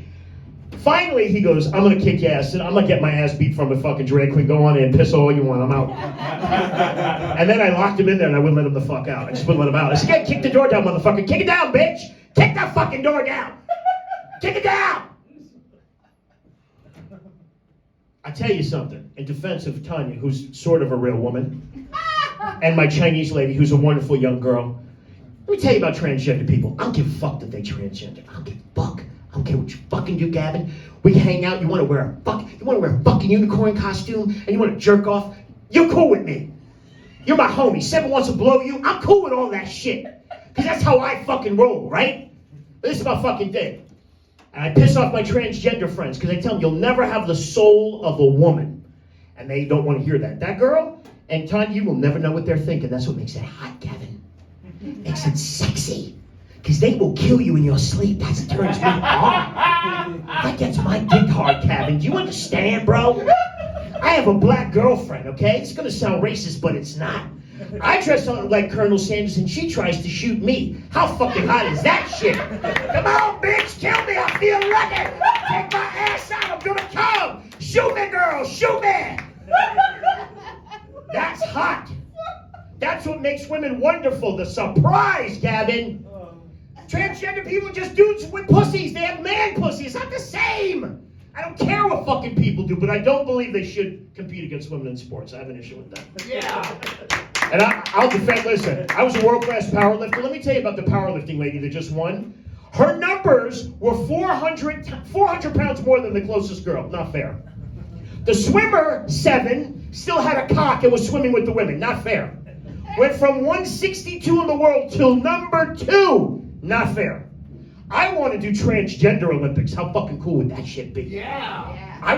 Finally, he goes, I'm going to kick your ass, and I'm going to get my ass beat from a fucking drag queen. Go on in, piss all you want, I'm out. And then I locked him in there, and I wouldn't let him the fuck out. I just wouldn't let him out. I said, yeah, kick the door down, motherfucker. Kick it down, bitch. Kick that fucking door down. Kick it down. I tell you something, in defense of Tanya, who's sort of a real woman, and my Chinese lady, who's a wonderful young girl, let me tell you about transgender people. I don't give a fuck that they transgender. I don't give a fuck. I don't care what you fucking do, Gavin. We hang out, you wanna wear a fucking unicorn costume, and you wanna jerk off, you're cool with me. You're my homie. Seven wants to blow you, I'm cool with all that shit. Cause that's how I fucking roll, right? This is my fucking thing. And I piss off my transgender friends because I tell them you'll never have the soul of a woman. And they don't want to hear that. That girl and Tanya, you will never know what they're thinking. That's what makes it hot, Kevin. Makes it sexy. Because they will kill you in your sleep. That's what turns me on. That gets my dick hard, Kevin. Do you understand, bro? I have a black girlfriend, okay? It's going to sound racist, but it's not. I dress like Colonel Sanders and she tries to shoot me. How fucking hot is that shit? Come on, bitch, kill me, I feel lucky. Take my ass out, I'm gonna come. Shoot me, girl, shoot me. That's hot. That's what makes women wonderful, the surprise, Gavin. Transgender people are just dudes with pussies. They have man pussies. It's not the same. I don't care what fucking people do, but I don't believe they should compete against women in sports. I have an issue with that. Yeah. And I'll defend, listen, I was a world-class powerlifter. Let me tell you about the powerlifting lady that just won. Her numbers were 400 pounds more than the closest girl. Not fair. The swimmer, 7, still had a cock and was swimming with the women. Not fair. Went from 162 in the world till number 2. Not fair. I want to do transgender Olympics. How fucking cool would that shit be? Yeah. I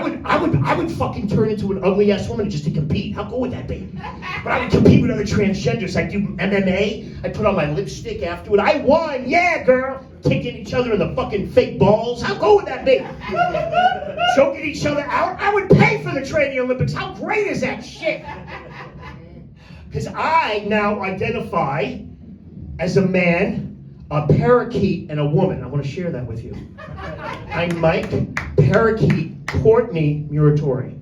would fucking turn into an ugly ass woman just to compete. How cool would that be? But I would compete with other transgenders. I'd do MMA. I'd put on my lipstick afterward. I won, yeah, girl. Kicking each other in the fucking fake balls. How cool would that be? Choking each other out. I would pay for the training Olympics. How great is that shit? Because I now identify as a man, a parakeet, and a woman. I want to share that with you. I'm Mike, parakeet, Courtney Muratori.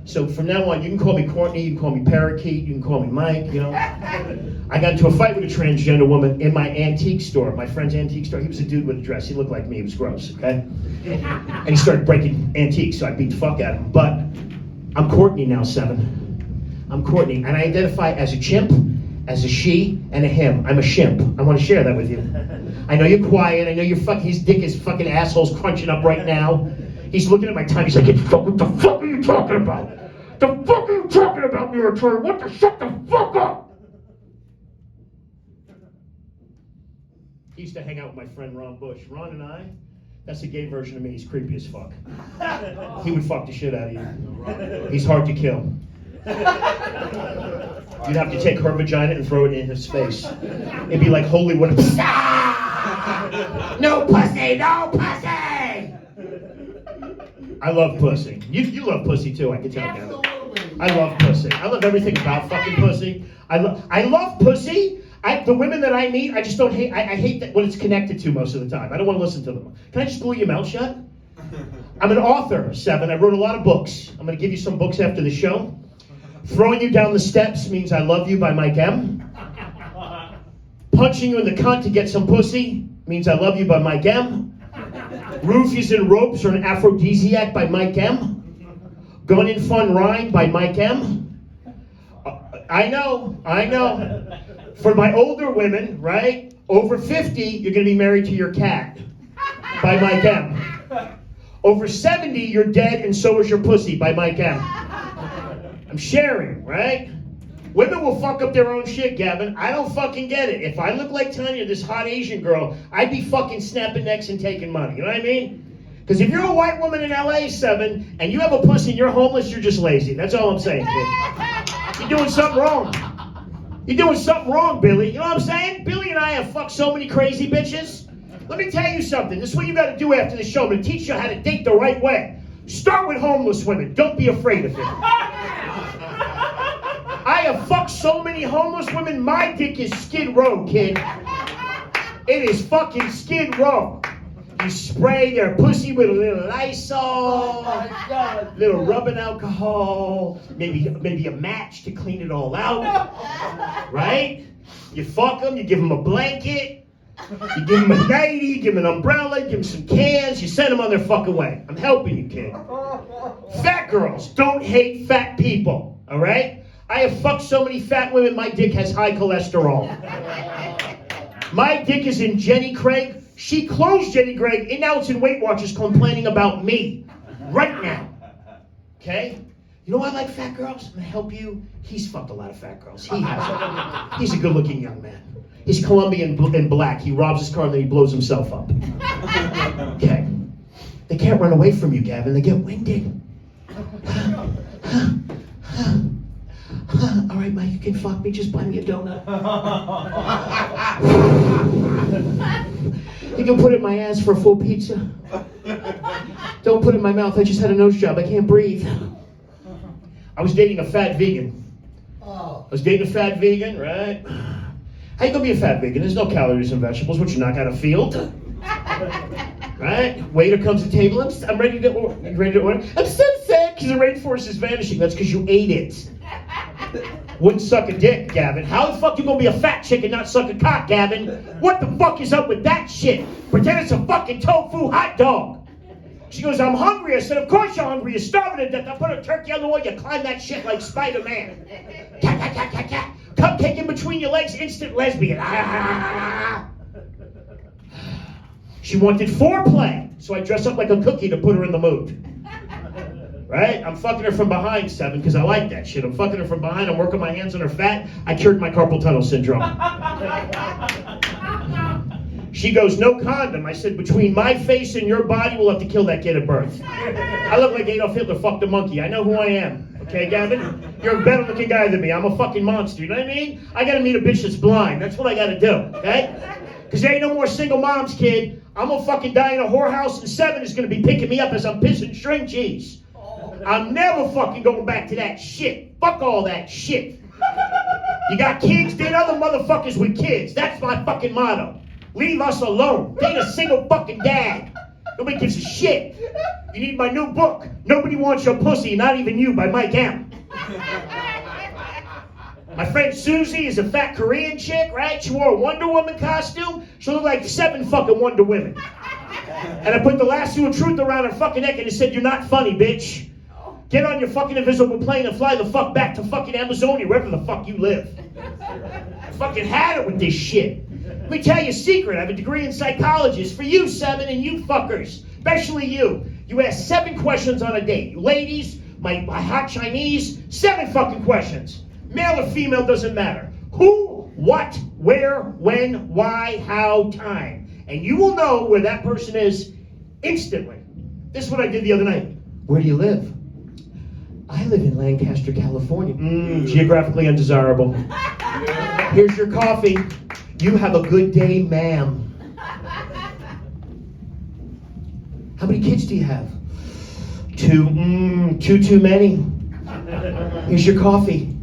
So from now on, you can call me Courtney, you can call me parakeet, you can call me Mike, you know. I got into a fight with a transgender woman in my antique store, my friend's antique store. He was a dude with a dress. He looked like me. He was gross, okay? And he started breaking antiques, so I beat the fuck out of him. But I'm Courtney now, 7. I'm Courtney, and I identify as a chimp, as a she, and a him. I'm a shimp. I want to share that with you. I know you're quiet. I know you're fucking, his dick is fucking asshole's crunching up right now. He's looking at my time. He's like, what the fuck are you talking about? The fuck are you talking about, Muratori? What the, shut the fuck up? He used to hang out with my friend Ron Bush. Ron and I, that's the gay version of me. He's creepy as fuck. He would fuck the shit out of you. He's hard to kill. You'd have to take her vagina and throw it in his face. It'd be like holy water. No pussy, no pussy! I love pussy. You love pussy too, I can tell. Absolutely. I love pussy. I love everything about fucking pussy. I love pussy. The women that I meet, I just don't hate. I hate that what it's connected to most of the time. I don't want to listen to them. Can I just glue your mouth shut? I'm an author, Seven. I wrote a lot of books. I'm going to give you some books after the show. Throwing You Down the Steps Means I Love You by Mike M. Punching You in the Cunt to Get Some Pussy Means I Love You by Mike M. Roofies and Ropes Are an Aphrodisiac by Mike M. Gun and Fun Rhyme by Mike M. I know. For my older women, right, over 50, you're going to be married to your cat by Mike M. Over 70, you're dead and so is your pussy by Mike M. I'm sharing, right? Women will fuck up their own shit, Gavin. I don't fucking get it. If I look like Tanya, this hot Asian girl, I'd be fucking snapping necks and taking money. You know what I mean? Because if you're a white woman in LA, Seven, and you have a pussy and you're homeless, you're just lazy. That's all I'm saying, kid. You're doing something wrong. You're doing something wrong, Billy. You know what I'm saying? Billy and I have fucked so many crazy bitches. Let me tell you something. This is what you got to do after the show. I'm going to teach you how to date the right way. Start with homeless women. Don't be afraid of it. I have fucked so many homeless women. My dick is Skid Row, kid. It is fucking Skid Row. You spray their pussy with a little Lysol, little rubbing alcohol, maybe a match to clean it all out, right? You fuck them, you give them a blanket, you give them a nightie, you give them an umbrella, you give them some cans, you send them on their fucking way. I'm helping you, kid. Fat girls, don't hate fat people, all right? I have fucked so many fat women, my dick has high cholesterol. My dick is in Jenny Craig. She closed Jenny Craig, and now it's in Weight Watchers complaining about me. Right now. Okay? You know why I like fat girls? I'm going to help you. He's fucked a lot of fat girls. He has. He's a good-looking young man. He's Colombian and black. He robs his car and then he blows himself up. Okay? They can't run away from you, Gavin. They get winded. All right, Mike, you can fuck me. Just buy me a donut. You can put it in my ass for a full pizza. Don't put it in my mouth. I just had a nose job. I can't breathe. I was dating a fat vegan. I was dating a fat vegan, right? How you gonna be a fat vegan? There's no calories in vegetables. What, you knock out a field? Right? Waiter comes to the table. I'm ready to order. You ready to order? I'm so sad because the rainforest is vanishing. That's because you ate it. Wouldn't suck a dick, Gavin. How the fuck you gonna be a fat chick and not suck a cock, Gavin? What the fuck is up with that shit? Pretend it's a fucking tofu hot dog. She goes, I'm hungry. I said, of course you're hungry. You're starving to death. I put a turkey on the wall. You climb that shit like Spider-Man. Cat, cat, cat, cat, cat. Cupcake in between your legs. Instant lesbian. She wanted foreplay. So I dress up like a cookie to put her in the mood. Right? I'm fucking her from behind, Seven, because I like that shit. I'm fucking her from behind. I'm working my hands on her fat. I cured my carpal tunnel syndrome. She goes, no condom. I said, between my face and your body, we'll have to kill that kid at birth. I look like Adolf Hitler fucked a monkey. I know who I am. Okay, Gavin? You're a better looking guy than me. I'm a fucking monster. You know what I mean? I gotta meet a bitch that's blind. That's what I gotta do. Okay? Because there ain't no more single moms, kid. I'm gonna fucking die in a whorehouse, and Seven is gonna be picking me up as I'm pissing string cheese. I'm never fucking going back to that shit. Fuck all that shit. You got kids, date other motherfuckers with kids. That's my fucking motto. Leave us alone. Date a single fucking dad. Nobody gives a shit. You need my new book, Nobody Wants Your Pussy, Not Even You, by Mike M. My friend Susie is a fat Korean chick, right? She wore a Wonder Woman costume. She looked like 7 fucking Wonder Women. And I put the lasso of truth around her fucking neck and it said, you're not funny, bitch. Get on your fucking invisible plane and fly the fuck back to fucking Amazonia, wherever the fuck you live. I fucking had it with this shit. Let me tell you a secret. I have a degree in psychology. It's for you, Seven, and you fuckers. Especially you. You ask 7 questions on a date. You ladies, my hot Chinese, 7 fucking questions. Male or female doesn't matter. Who what, where, when, why, how, time. And you will know where that person is instantly. This is what I did the other night. Where do you live? I live in Lancaster, California. Geographically undesirable. Here's your coffee. You have a good day, ma'am. How many kids do you have? 2. Too many. Here's your coffee.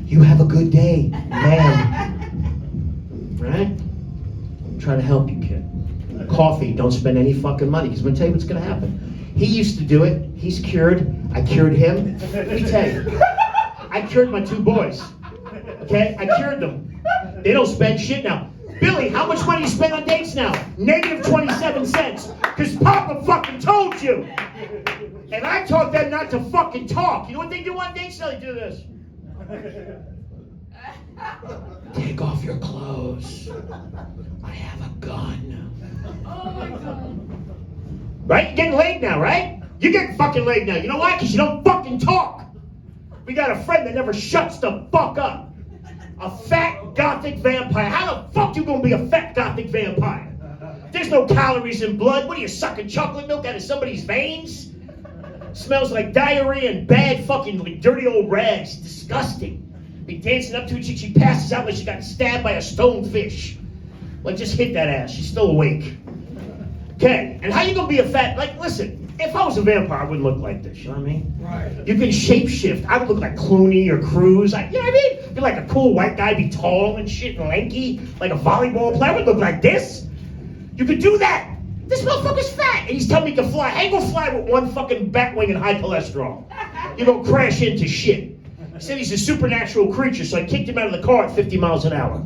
You have a good day, ma'am. Right? I'm trying to help you, kid. Coffee, don't spend any fucking money, because I'm going to tell you what's going to happen. He used to do it. He's cured. I cured him. Let me tell you. I cured my 2 boys. Okay? I cured them. They don't spend shit now. Billy, how much money you spend on dates now? Negative 27 cents. Because Papa fucking told you. And I taught them not to fucking talk. You know what they do on dates now? They do this. Take off your clothes. I have a gun. Oh my God. Right? You're getting laid now, right? You're getting fucking laid now. You know why? Because you don't fucking talk. We got a friend that never shuts the fuck up. A fat gothic vampire. How the fuck you gonna be a fat gothic vampire? There's no calories in blood. What are you, sucking chocolate milk out of somebody's veins? Smells like diarrhea and bad fucking like dirty old rags. Disgusting. Be dancing up to it, she passes out like she got stabbed by a stonefish. Like, just hit that ass. She's still awake. Okay, and how you gonna be a fat, like, listen, if I was a vampire, I wouldn't look like this, you know what I mean? Right. You can shapeshift. I would look like Clooney or Cruz. You know what I mean? Be like a cool white guy, be tall and shit and lanky, like a volleyball player. I would look like this. You could do that. This motherfucker's fat, and he's telling me he can fly. I ain't gonna fly with one fucking bat wing and high cholesterol. You're gonna crash into shit. He said he's a supernatural creature, so I kicked him out of the car at 50 miles an hour.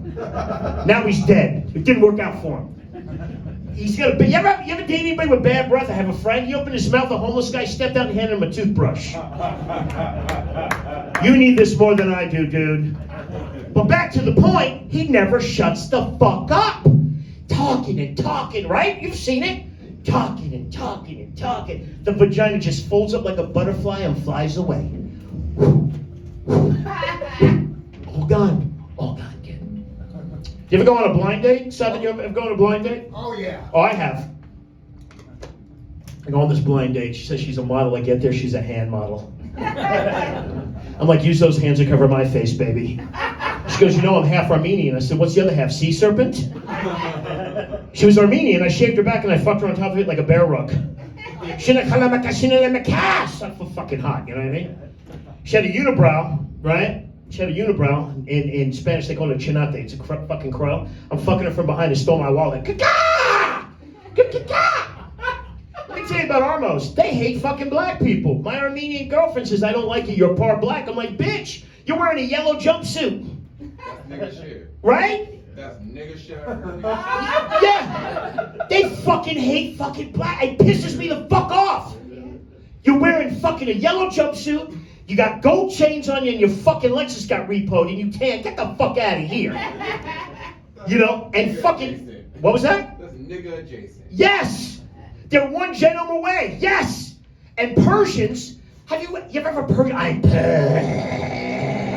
Now he's dead. It didn't work out for him. He's got a. You ever date anybody with bad breath? I have a friend. He opened his mouth. A homeless guy stepped out and handed him a toothbrush. You need this more than I do, dude. But back to the point. He never shuts the fuck up. Talking and talking, right? You've seen it. Talking and talking and talking. The vagina just folds up like a butterfly and flies away. All gone. All gone, kid. You ever go on a blind date? Seven, you ever go on a blind date? Oh, yeah. Oh, I have. I go on this blind date. She says she's a model. I get there, she's a hand model. I'm like, use those hands to cover my face, baby. She goes, you know, I'm half Armenian. I said, what's the other half, sea serpent? She was Armenian. I shaved her back and I fucked her on top of it like a bear rug. That's fucking hot, you know what I mean? She had a unibrow, right? She had a unibrow. In Spanish, they call it a chinate. It's a fucking crow. I'm fucking her from behind and stole my wallet. Ka-ka! Ka-ka-ka! Let me tell you about Armos. They hate fucking black people. My Armenian girlfriend says, I don't like it. You're part black. I'm like, bitch, you're wearing a yellow jumpsuit. That's nigga shit. Right? That's nigga shit. Yeah. They fucking hate fucking black. It pisses me the fuck off. You're wearing fucking a yellow jumpsuit. You got gold chains on you and your fucking Lexus got repoed and you tan. Get the fuck out of here. You know, and fucking, what was that? That's nigga adjacent. Yes. They're one genome away. Yes. And Persians, you ever heard Persian? I'm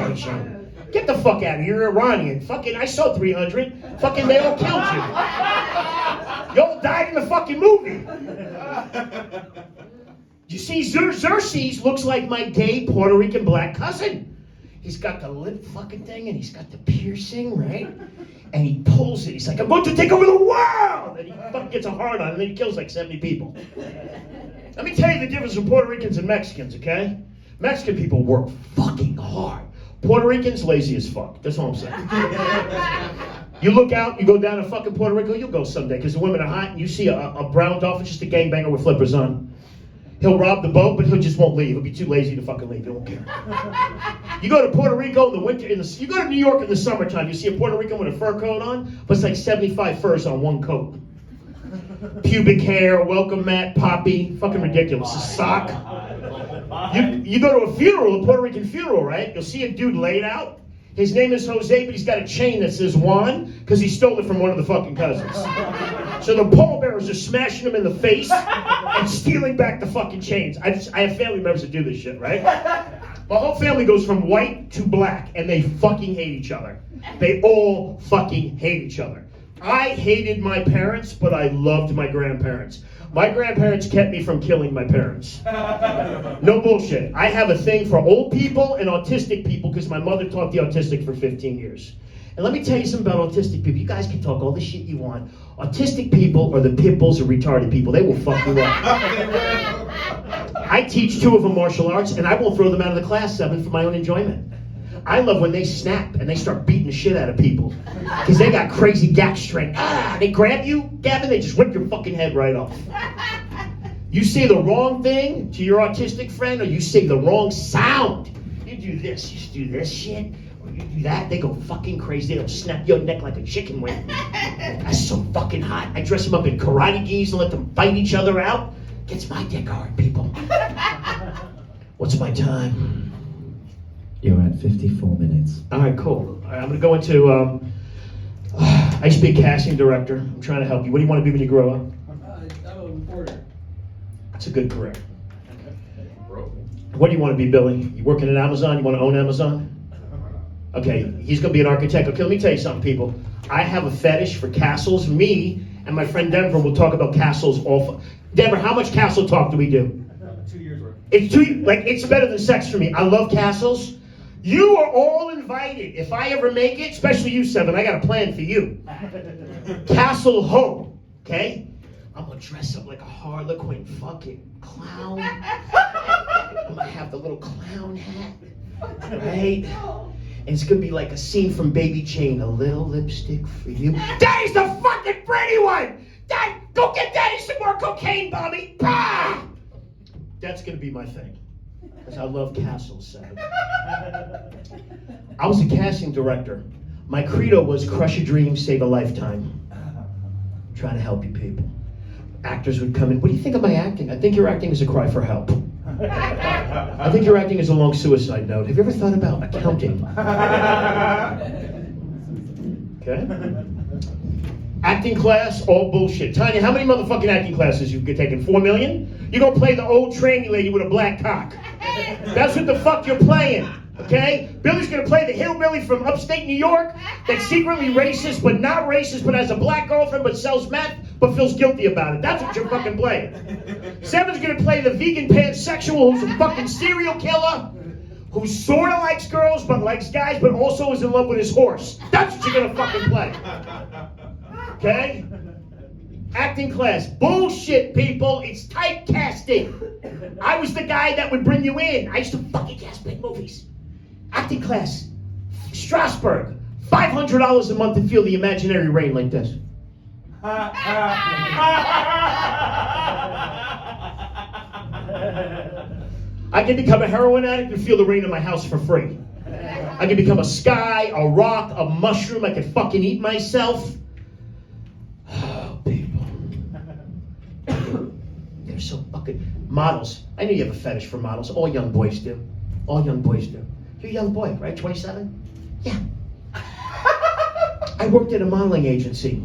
Persian. Get the fuck out of here. You're Iranian. Fucking, I saw 300. Fucking, they all killed you. You all died in the fucking movie. You see, Xerxes looks like my gay Puerto Rican black cousin. He's got the lip fucking thing and he's got the piercing, right? And he pulls it. He's like, I'm going to take over the world! And he fucking gets a hard on and then he kills like 70 people. Let me tell you the difference between Puerto Ricans and Mexicans, okay? Mexican people work fucking hard. Puerto Ricans, lazy as fuck. That's all I'm saying. You look out, you go down to fucking Puerto Rico, you'll go someday because the women are hot and you see a brown dolphin, just a gangbanger with flippers on. He'll rob the boat, but he just won't leave. He'll be too lazy to fucking leave. He won't care. You go to Puerto Rico in the winter, you go to New York in the summertime, you see a Puerto Rican with a fur coat on, but it's like 75 furs on one coat. Pubic hair, welcome mat, poppy, fucking ridiculous. A sock. You go to a funeral, a Puerto Rican funeral, right? You'll see a dude laid out. His name is Jose, but he's got a chain that says Juan because he stole it from one of the fucking cousins. So the pallbearers are smashing him in the face and stealing back the fucking chains. I have family members that do this shit, right? My whole family goes from white to black, and they fucking hate each other. They all fucking hate each other. I hated my parents, but I loved my grandparents. My grandparents kept me from killing my parents. No bullshit. I have a thing for old people and autistic people because my mother taught the autistic for 15 years. And let me tell you something about autistic people. You guys can talk all the shit you want. Autistic people are the pit bulls of retarded people. They will fuck you up. I teach 2 of them martial arts, and I won't throw them out of the class 7 for my own enjoyment. I love when they snap and they start beating the shit out of people because they got crazy gap strength. They grab you, Gavin, they just whip your fucking head right off. You say the wrong thing to your autistic friend, or you say the wrong sound. You do this, you do this shit, or you do that, they go fucking crazy. They'll snap your neck like a chicken wing. That's so fucking hot. I dress them up in karate gis and let them fight each other out. Gets my dick hard, people. What's my time? You're at 54 minutes. All right, cool. All right, I'm going to go into, I used to be a casting director. I'm trying to help you. What do you want to be when you grow up? I'm a reporter. That's a good career. Bro. What do you want to be, Billy? You working at Amazon? You want to own Amazon? Okay, he's going to be an architect. Okay, let me tell you something, people. I have a fetish for castles. Me and my friend Denver will talk about castles all. Denver, how much castle talk do we do? 2 years worth. It's better than sex for me. I love castles. You are all invited. If I ever make it, especially you, Seven, I got a plan for you. Castle Hope, okay? I'm gonna dress up like a Harlequin fucking clown. I'm gonna have the little clown hat, right? And it's gonna be like a scene from Baby Jane. A little lipstick for you. Daddy's the fucking pretty one! Dad, go get Daddy some more cocaine, Bobby! Bah! That's gonna be my thing. Because I love castles, Seven. I was a casting director. My credo was crush a dream, save a lifetime. I'm trying to help you people. Actors would come in. What do you think of my acting? I think your acting is a cry for help. I think your acting is a long suicide note. Have you ever thought about accounting? Okay. Acting class, all bullshit. Tanya, how many motherfucking acting classes you've taken? 4 million? You're gonna play the old tranny lady with a black cock. That's what the fuck you're playing, okay? Billy's gonna play the hillbilly from upstate New York that's secretly racist, but not racist, but has a black girlfriend, but sells meth, but feels guilty about it. That's what you're fucking playing. Seven's gonna play the vegan pansexual who's a fucking serial killer, who sorta likes girls, but likes guys, but also is in love with his horse. That's what you're gonna fucking play. Okay? Acting class. Bullshit, people. It's typecasting. I was the guy that would bring you in. I used to fucking cast big movies. Acting class. Strasbourg. $500 a month to feel the imaginary rain like this. I can become a heroin addict and feel the rain in my house for free. I can become a sky, a rock, a mushroom. I can fucking eat myself. They're so fucking models. I know you have a fetish for models. All young boys do. All young boys do. You're a young boy, right? 27? Yeah. I worked at a modeling agency.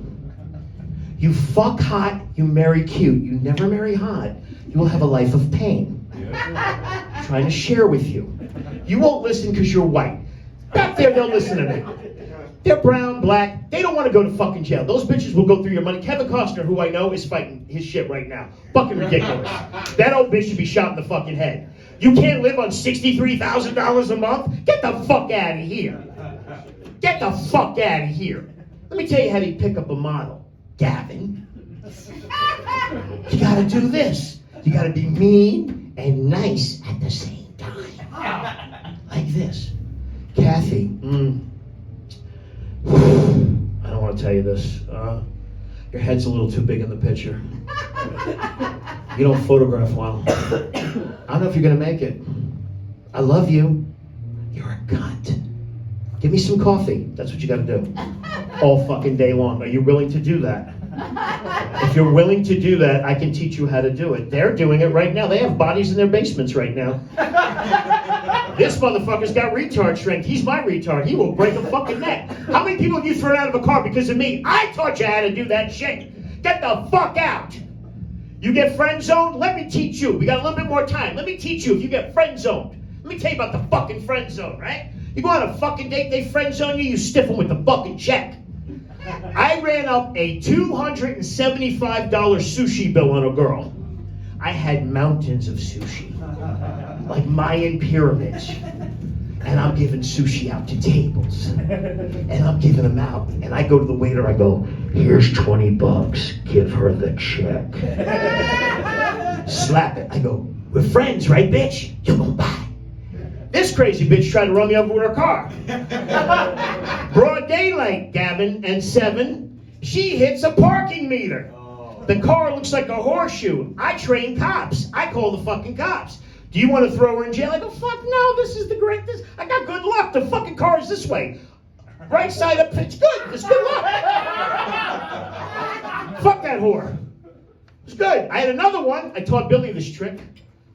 You fuck hot, you marry cute. You never marry hot, you will have a life of pain. I'm trying to share with you. You won't listen because you're white. Back there, they'll listen to me. They're brown, black. They don't want to go to fucking jail. Those bitches will go through your money. Kevin Costner, who I know, is fighting his shit right now. Fucking ridiculous. That old bitch should be shot in the fucking head. You can't live on $63,000 a month? Get the fuck out of here. Get the fuck out of here. Let me tell you how to pick up a model. Gavin. You gotta do this. You gotta be mean and nice at the same time. Like this. Kathy, I don't want to tell you this. Your head's a little too big in the picture. You don't photograph well. I don't know if you're going to make it. I love you. You're a cunt. Give me some coffee. That's what you got to do. All fucking day long. Are you willing to do that? If you're willing to do that, I can teach you how to do it. They're doing it right now. They have bodies in their basements right now. This motherfucker's got retard strength. He's my retard. He will break a fucking neck. How many people have you thrown out of a car because of me? I taught you how to do that shit. Get the fuck out. You get friend zoned? Let me teach you. We got a little bit more time. Let me teach you if you get friend zoned. Let me tell you about the fucking friend zone, right? You go on a fucking date, they friend zone you, you stiff them with the fucking check. I ran up a $275 sushi bill on a girl. I had mountains of sushi, like Mayan pyramids. And I'm giving sushi out to tables. And I'm giving them out. And I go to the waiter, I go, here's $20, give her the check. Slap it. I go, we're friends, right, bitch? You're gonna buy. This crazy bitch tried to run me over with her car. Broad daylight, Gavin and Seven. She hits a parking meter. The car looks like a horseshoe. I train cops. I call the fucking cops. Do you want to throw her in jail? I go, fuck no, this is the greatest. I got good luck. The fucking car is this way. Right side up, it's good. It's good luck. Fuck that whore. It's good. I had another one. I taught Billy this trick.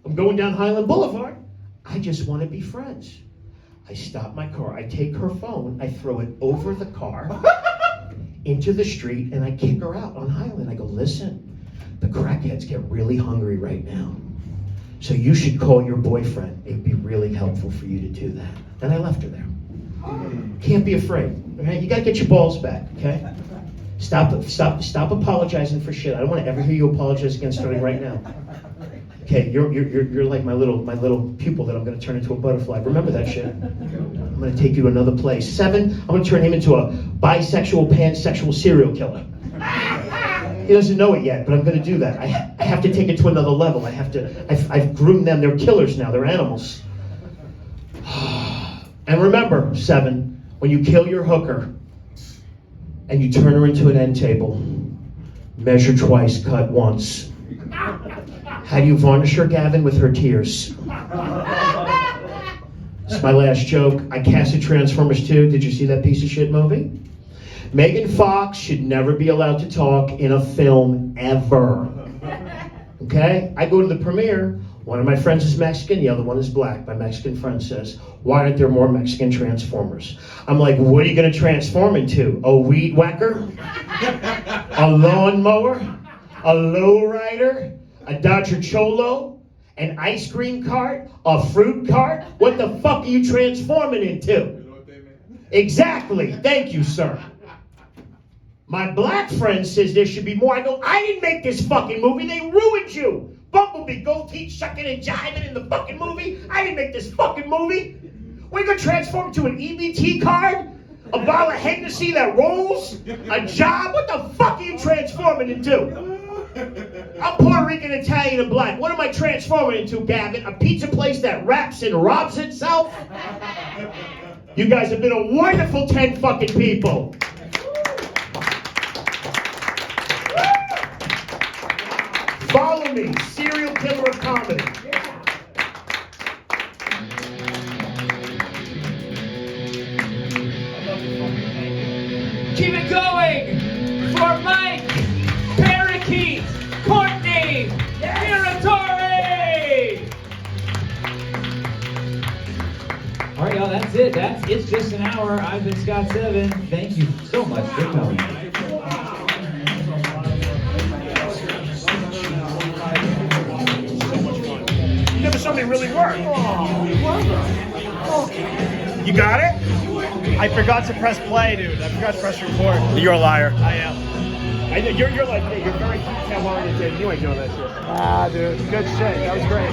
I'm going down Highland Boulevard. I just want to be friends. I stop my car. I take her phone. I throw it over the car into the street, and I kick her out on Highland. I go, listen, the crackheads get really hungry right now. So you should call your boyfriend. It'd be really helpful for you to do that. And I left her there. Can't be afraid. Okay? You gotta get your balls back, okay? Stop apologizing for shit. I don't want to ever hear you apologize again starting right now. Okay, you're like my little pupil that I'm gonna turn into a butterfly. Remember that shit. I'm gonna take you to another place. Seven, I'm gonna turn him into a bisexual, pansexual serial killer. He doesn't know it yet, but I'm going to do that. I have to take it to another level. I've groomed them. They're killers now. They're animals. And remember, Seven, when you kill your hooker and you turn her into an end table, measure twice, cut once. How do you varnish her, Gavin? With her tears. It's my last joke. I casted Transformers 2. Did you see that piece of shit movie? Megan Fox should never be allowed to talk in a film ever. Okay? I go to the premiere. One of my friends is Mexican, the other one is black. My Mexican friend says, why aren't there more Mexican Transformers? I'm like, what are you going to transform into? A weed whacker? A lawnmower? A lowrider? A Dodger Cholo? An ice cream cart? A fruit cart? What the fuck are you transforming into? Exactly. Thank you, sir. My black friend says there should be more. I go, I didn't make this fucking movie. They ruined you. Bumblebee, gold teeth, shucking and jiving in the fucking movie. I didn't make this fucking movie. What are you going to transform to an EBT card? A bottle of Hennessy that rolls? A job? What the fuck are you transforming into? I'm Puerto Rican, Italian, and black. What am I transforming into, Gavin? A pizza place that raps and robs itself? You guys have been a wonderful 10 fucking people. Follow me, serial killer of comedy. Keep it going for Mike, Parakeet, Courtney, Miratori. All right, y'all, that's it. It's just an hour. I've been Scott Seven. Thank you so much for coming. You never saw me really work. You got it? I forgot to press play, dude. I forgot to press record. You're a liar. I am. I know you're like me. You're very detail oriented. You ain't doing that shit. Ah, dude. Good shit. That was great.